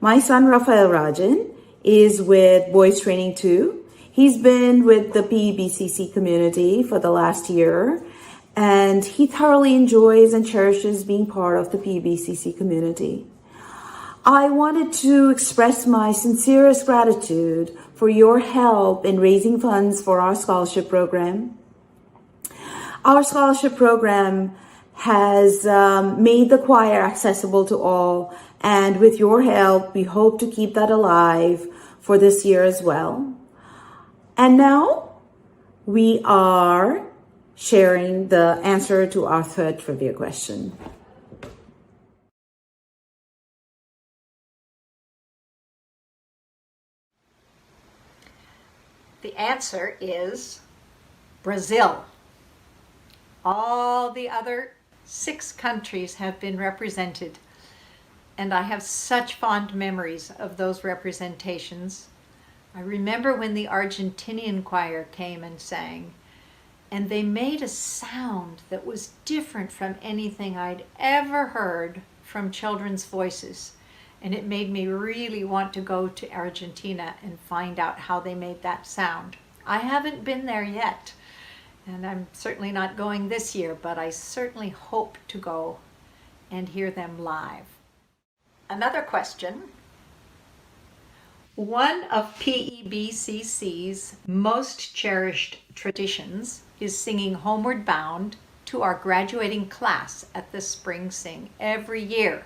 My son Rafael Rajan is with Boys Training 2. He's been with the PEBCC community for the last year, and he thoroughly enjoys and cherishes being part of the PEBCC community. I wanted to express my sincerest gratitude for your help in raising funds for our scholarship program. Our scholarship program has made the choir accessible to all, and with your help, we hope to keep that alive for this year as well. And now we are sharing the answer to our third trivia question. The answer is Brazil. All the other 6 countries have been represented, and I have such fond memories of those representations. I remember when the Argentinian choir came and sang, and they made a sound that was different from anything I'd ever heard from children's voices. And it made me really want to go to Argentina and find out how they made that sound. I haven't been there yet, and I'm certainly not going this year, but I certainly hope to go and hear them live. Another question. One of PEBCC's most cherished traditions is singing Homeward Bound to our graduating class at the Spring Sing every year.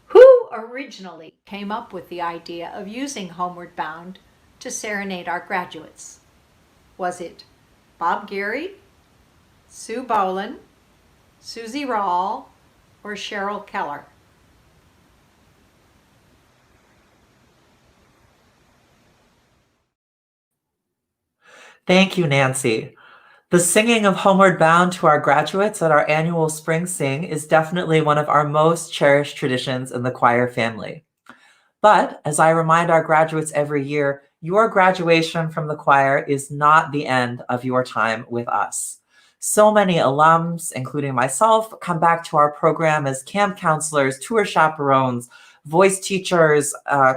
Who originally came up with the idea of using Homeward Bound to serenade our graduates? Was it Bob Geary, Sue Boland, Susie Rawl, or Cheryl Keller? Thank you, Nancy. The singing of Homeward Bound to our graduates at our annual Spring Sing is definitely one of our most cherished traditions in the choir family. But as I remind our graduates every year, your graduation from the choir is not the end of your time with us. So many alums, including myself, come back to our program as camp counselors, tour chaperones, voice teachers,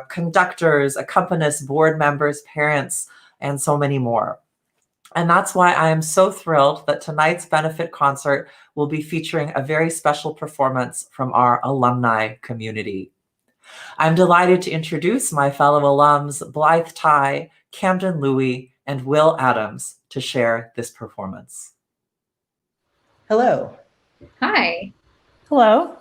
conductors, accompanists, board members, parents, and so many more. And that's why I am so thrilled that tonight's benefit concert will be featuring a very special performance from our alumni community. I'm delighted to introduce my fellow alums, Blythe Ty, Camden Louie, and Will Adams, to share this performance. Hello. Hi. Hello.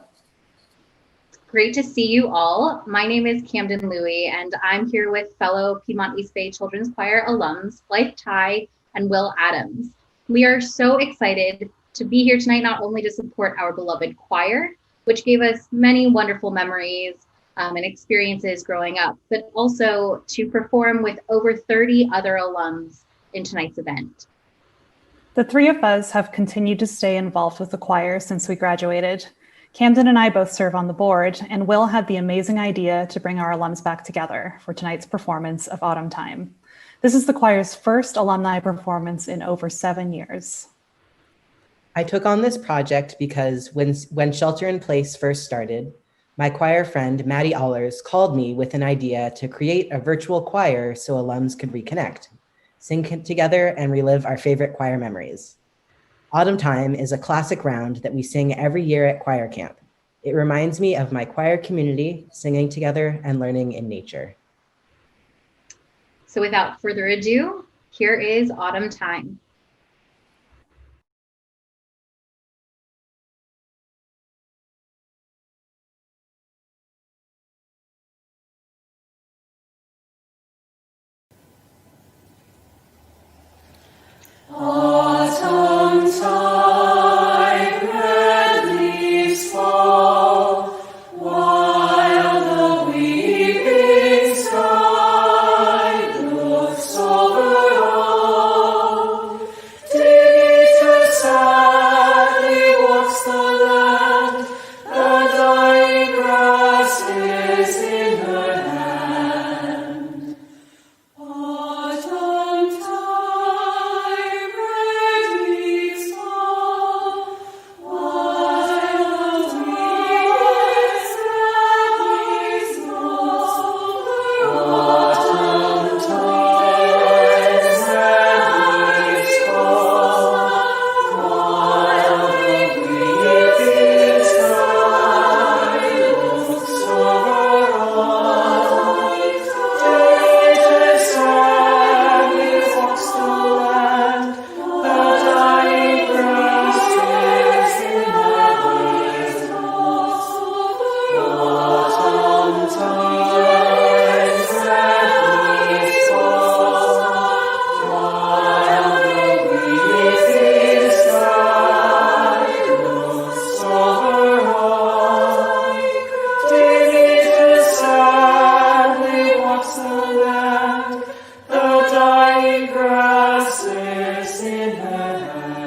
Great to see you all. My name is Camden Louie, and I'm here with fellow Piedmont East Bay Children's Choir alums, Blythe Ty and Will Adams. We are so excited to be here tonight, not only to support our beloved choir, which gave us many wonderful memories and experiences growing up, but also to perform with over 30 other alums in tonight's event. The 3 of us have continued to stay involved with the choir since we graduated. Camden and I both serve on the board, and Will had the amazing idea to bring our alums back together for tonight's performance of Autumn Time. This is the choir's first alumni performance in over 7 years. I took on this project because when Shelter in Place first started, my choir friend, Maddie Allers, called me with an idea to create a virtual choir so alums could reconnect, sing together, and relive our favorite choir memories. Autumn Time is a classic round that we sing every year at choir camp. It reminds me of my choir community, singing together and learning in nature. So without further ado, here is Autumn Time. Autumn tide, red leaves fall, while the weeping sky looks over all. Demeter sadly walks the land, the dying grass is in her hand. Autumn tide, red leaves fall, while the weeping sadly looks over all. Autumn tide, red leaves fall, while the weeping sky looks over all. Demeter sadly walks the land, the dying grass is in her hand. Autumn tide, red leaves fall, while the weeping sky looks over all. Demeter sadly walks the land, the dying grass is in her hand.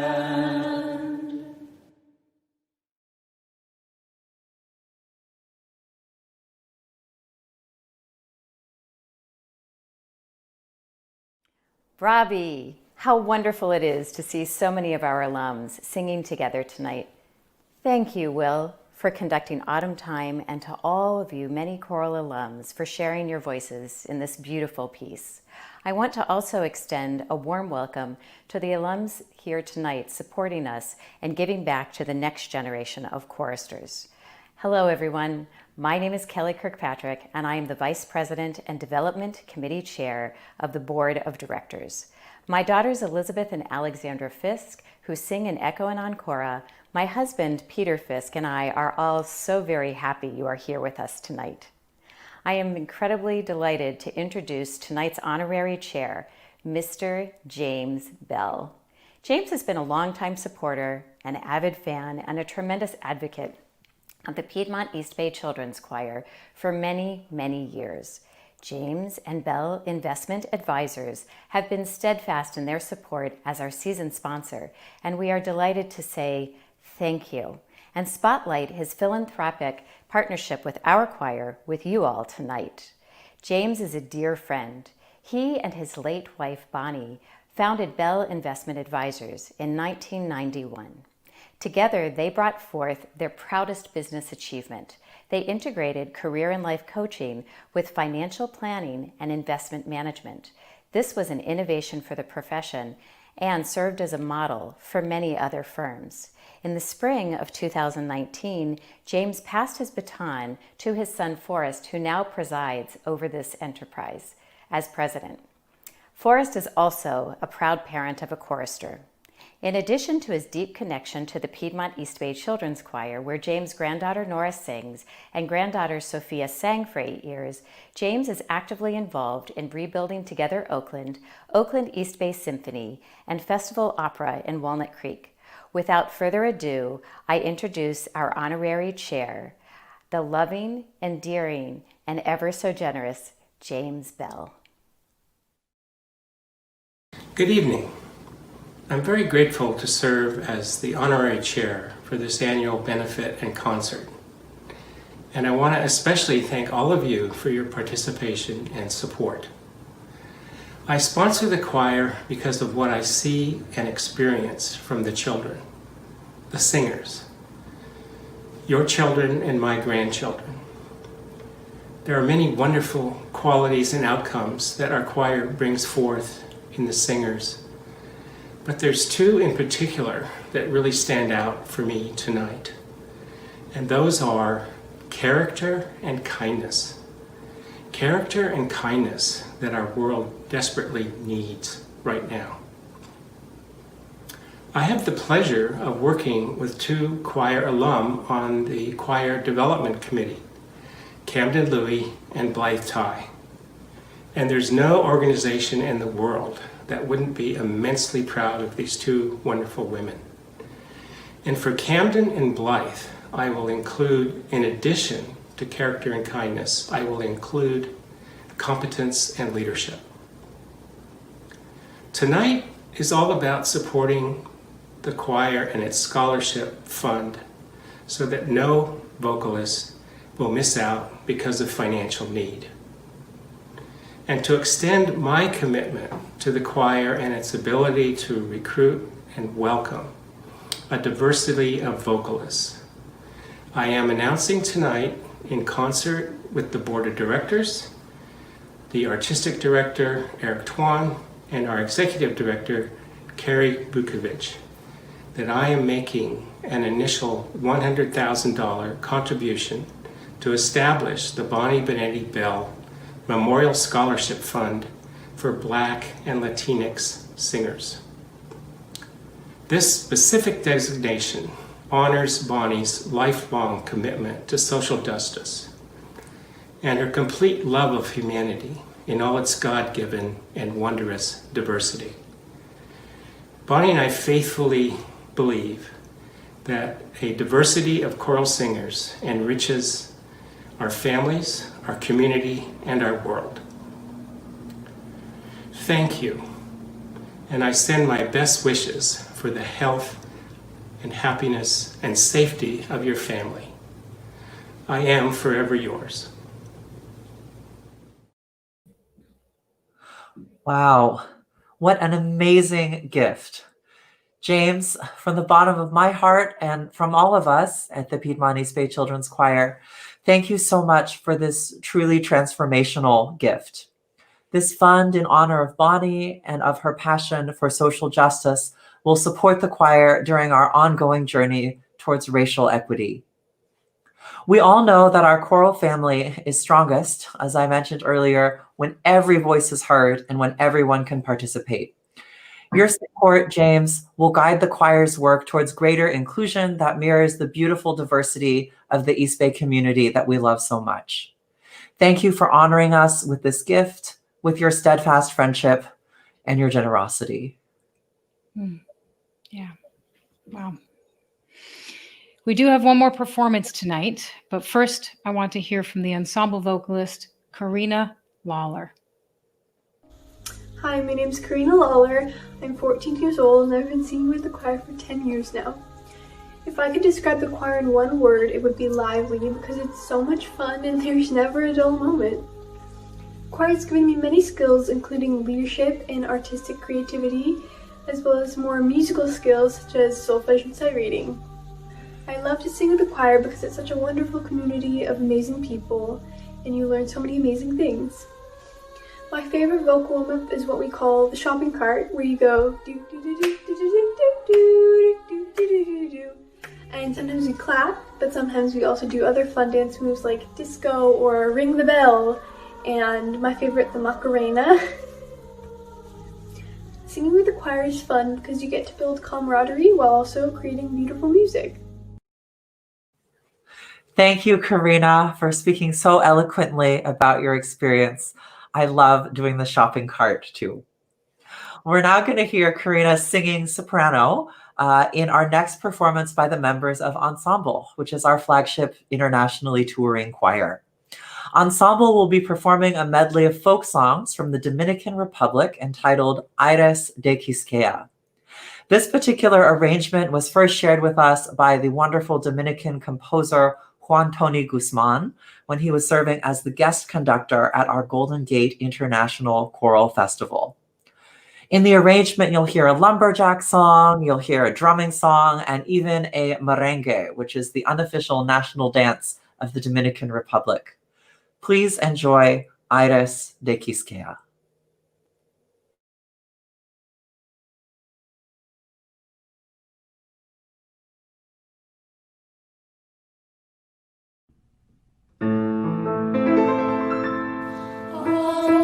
Bravi! How wonderful it is to see so many of our alums singing together tonight. Thank you, Will, for conducting Autumn Time, and to all of you many choral alums for sharing your voices in this beautiful piece. I want to also extend a warm welcome to the alums here tonight supporting us and giving back to the next generation of choristers. Hello, everyone. My name is Kelly Kirkpatrick, and I am the Vice President and Development Committee Chair of the Board of Directors. My daughters Elizabeth and Alexandra Fisk, who sing in Echo and Ancora, my husband Peter Fisk, and I are all so very happy you are here with us tonight. I am incredibly delighted to introduce tonight's honorary chair, Mr. James Bell. James has been a longtime supporter, an avid fan, and a tremendous advocate of the Piedmont East Bay Children's Choir for many, many years. James and Bell Investment Advisors have been steadfast in their support as our season sponsor, and we are delighted to say thank you and spotlight his philanthropic partnership with our choir with you all tonight. James is a dear friend. He and his late wife, Bonnie, founded Bell Investment Advisors in 1991. Together, they brought forth their proudest business achievement. They integrated career and life coaching with financial planning and investment management. This was an innovation for the profession and served as a model for many other firms. In the spring of 2019, James passed his baton to his son Forrest, who now presides over this enterprise as president. Forrest is also a proud parent of a chorister. In addition to his deep connection to the Piedmont East Bay Children's Choir, where James' granddaughter Nora sings and granddaughter Sophia sang for 8 years, James is actively involved in rebuilding Together Oakland, Oakland East Bay Symphony, and Festival Opera in Walnut Creek. Without further ado, I introduce our honorary chair, the loving, endearing, and ever so generous James Bell. Good evening. I'm very grateful to serve as the honorary chair for this annual benefit and concert. And I want to especially thank all of you for your participation and support. I sponsor the choir because of what I see and experience from the children, the singers, your children and my grandchildren. There are many wonderful qualities and outcomes that our choir brings forth in the singers. But there's two in particular that really stand out for me tonight. And those are character and kindness. Character and kindness that our world desperately needs right now. I have the pleasure of working with two choir alum on the Choir Development Committee, Camden Louie and Blythe Ty. And there's no organization in the world that wouldn't be immensely proud of these two wonderful women. And for Camden and Blythe, I will include, in addition to character and kindness, I will include competence and leadership. Tonight is all about supporting the choir and its scholarship fund so that no vocalist will miss out because of financial need. And to extend my commitment to the choir and its ability to recruit and welcome a diversity of vocalists, I am announcing tonight, in concert with the board of directors, the artistic director, Eric Tuan, and our executive director, Carrie Bukovic, that I am making an initial $100,000 contribution to establish the Bonnie Benetti Bell Memorial Scholarship Fund for Black and Latinx singers. This specific designation honors Bonnie's lifelong commitment to social justice and her complete love of humanity in all its God-given and wondrous diversity. Bonnie and I faithfully believe that a diversity of choral singers enriches our families, our community, and our world. Thank you, and I send my best wishes for the health and happiness and safety of your family. I am forever yours. Wow, what an amazing gift. James, from the bottom of my heart and from all of us at the Piedmont East Bay Children's Choir, thank you so much for this truly transformational gift. This fund in honor of Bonnie and of her passion for social justice will support the choir during our ongoing journey towards racial equity. We all know that our choral family is strongest, as I mentioned earlier, when every voice is heard and when everyone can participate. Your support, James, will guide the choir's work towards greater inclusion that mirrors the beautiful diversity of the East Bay community that we love so much. Thank you for honoring us with this gift, with your steadfast friendship and your generosity. Yeah, wow. We do have one more performance tonight, but first I want to hear from the ensemble vocalist, Karina Lawler. Hi, my name is Karina Lawler. I'm 14 years old and I've been singing with the choir for 10 years now. If I could describe the choir in one word, it would be lively because it's so much fun and there's never a dull moment. The choir has given me many skills, including leadership and artistic creativity, as well as more musical skills such as solfege and sight reading. I love to sing with the choir because it's such a wonderful community of amazing people and you learn so many amazing things. My favorite vocal warm-up is what we call the shopping cart, where you go do do do do do do do do do do do do, and sometimes we clap, but sometimes we also do other fun dance moves like disco or ring the bell, and my favorite, the Macarena. Singing with the choir is fun because you get to build camaraderie while also creating beautiful music. Thank you, Karina, for speaking so eloquently about your experience. I love doing the shopping cart too. We're now going to hear Karina singing soprano in our next performance by the members of Ensemble, which is our flagship internationally touring choir. Ensemble will be performing a medley of folk songs from the Dominican Republic entitled Aires de Quisqueya. This particular arrangement was first shared with us by the wonderful Dominican composer Juan Tony Guzman when he was serving as the guest conductor at our Golden Gate International Choral Festival. In the arrangement, you'll hear a lumberjack song, you'll hear a drumming song, and even a merengue, which is the unofficial national dance of the Dominican Republic. Please enjoy Aires de Quisqueya. Oh,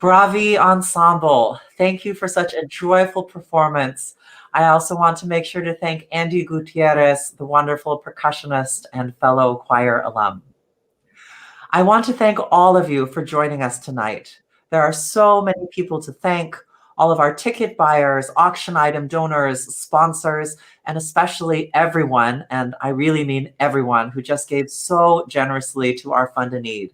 Bravi Ensemble, thank you for such a joyful performance. I also want to make sure to thank Andy Gutierrez, the wonderful percussionist and fellow choir alum. I want to thank all of you for joining us tonight. There are so many people to thank, all of our ticket buyers, auction item donors, sponsors, and especially everyone, and I really mean everyone, who just gave so generously to our Fund a Need.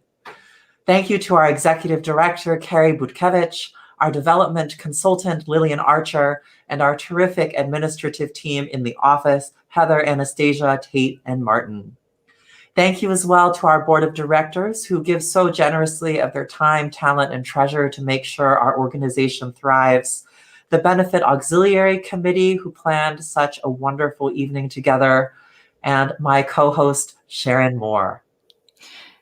Thank you to our executive director, Carrie Butkevich, our development consultant, Lillian Archer, and our terrific administrative team in the office, Heather, Anastasia, Tate, and Martin. Thank you as well to our board of directors who give so generously of their time, talent, and treasure to make sure our organization thrives. The Benefit Auxiliary Committee who planned such a wonderful evening together, and my co-host, Sharon Moore.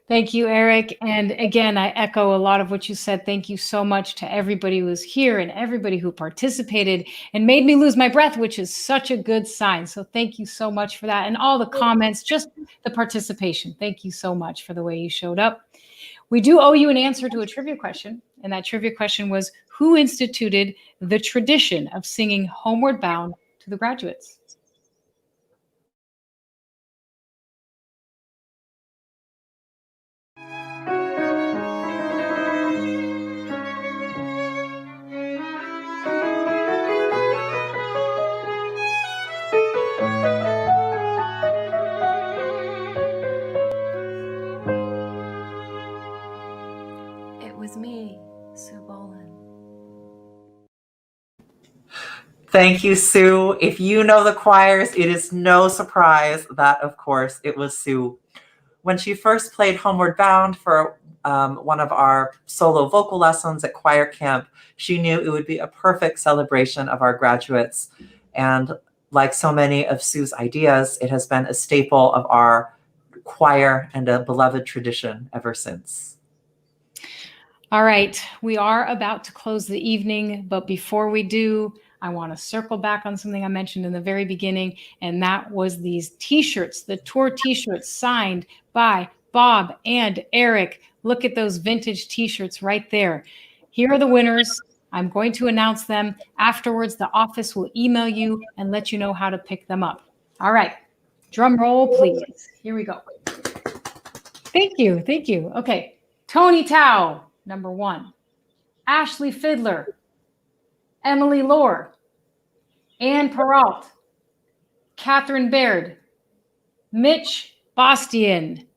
Thank you, Eric. And again, I echo a lot of what you said. Thank you so much to everybody who was here and everybody who participated and made me lose my breath, which is such a good sign. So thank you so much for that. And all the comments, just the participation. Thank you so much for the way you showed up. We do owe you an answer to a trivia question. And that trivia question was, who instituted the tradition of singing Homeward Bound to the graduates? Me, Sue Boland. Thank you, Sue. If you know the choirs, it is no surprise that, of course, it was Sue. When she first played Homeward Bound for one of our solo vocal lessons at choir camp, she knew it would be a perfect celebration of our graduates. And like so many of Sue's ideas, it has been a staple of our choir and a beloved tradition ever since. All right, we are about to close the evening, but before we do, I want to circle back on something I mentioned in the very beginning, and that was these t-shirts, the tour t-shirts signed by Bob and Eric. Look at those vintage t-shirts right there. Here are the winners. I'm going to announce them. Afterwards, the office will email you and let you know how to pick them up. All right, drum roll, please. Here we go. Thank you, thank you. Okay, Tony Tao. Number 1, Ashley Fiddler, Emily Lohr, Ann Peralt, Catherine Baird, Mitch Bastian.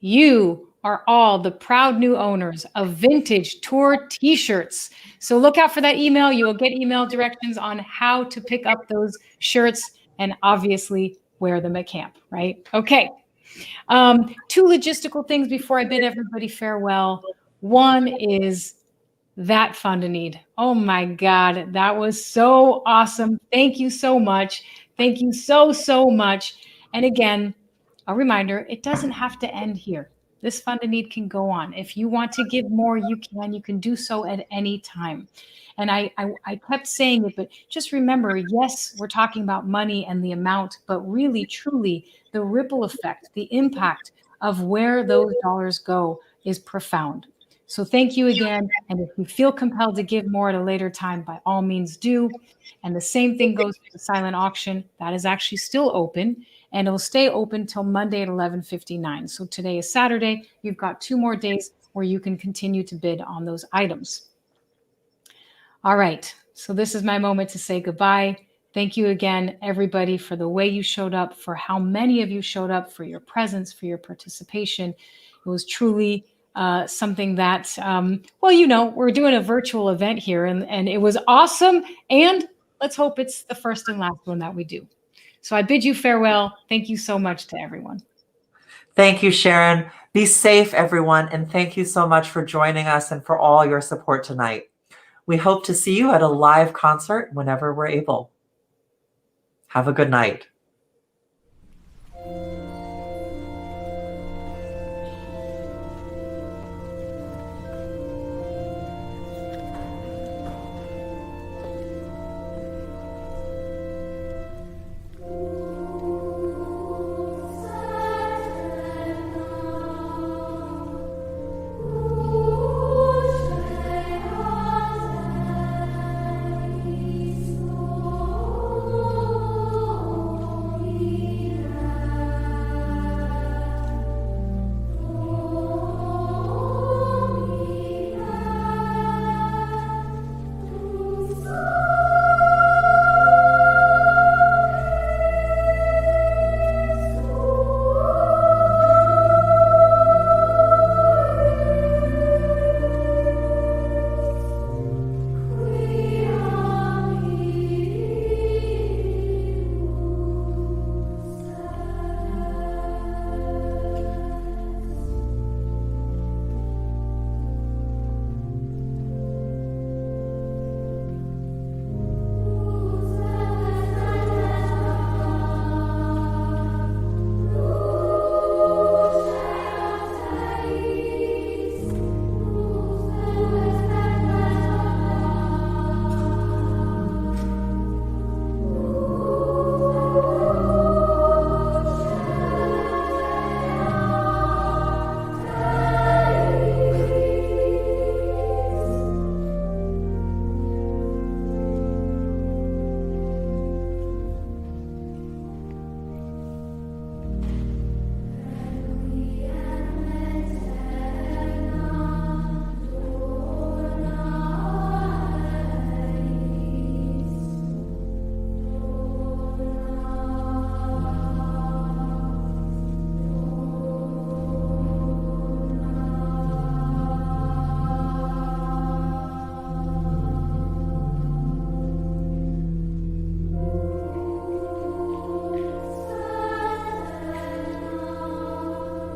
You are all the proud new owners of vintage tour t-shirts. So look out for that email. You will get email directions on how to pick up those shirts and obviously wear them at camp, right? Okay. 2 logistical things before I bid everybody farewell. One is that Fund a Need. Oh my God, that was so awesome. Thank you so much. Thank you so, so much. And again, a reminder, it doesn't have to end here. This Fund a Need can go on. If you want to give more, you can do so at any time. And I kept saying it, but just remember, yes, we're talking about money and the amount, but really, truly, the ripple effect, the impact of where those dollars go is profound. So thank you again. And if you feel compelled to give more at a later time, by all means do. And the same thing goes for the silent auction. That is actually still open, and it'll stay open till Monday at 11:59. So today is Saturday. You've got 2 more days where you can continue to bid on those items. All right. So this is my moment to say goodbye. Thank you again, everybody, for the way you showed up, for how many of you showed up, for your presence, for your participation. It was truly something that, well, you know, we're doing a virtual event here, and it was awesome. And let's hope it's the first and last one that we do. So I bid you farewell. Thank you so much to everyone. Thank you, Sharon. Be safe, everyone. And thank you so much for joining us and for all your support tonight. We hope to see you at a live concert whenever we're able. Have a good night.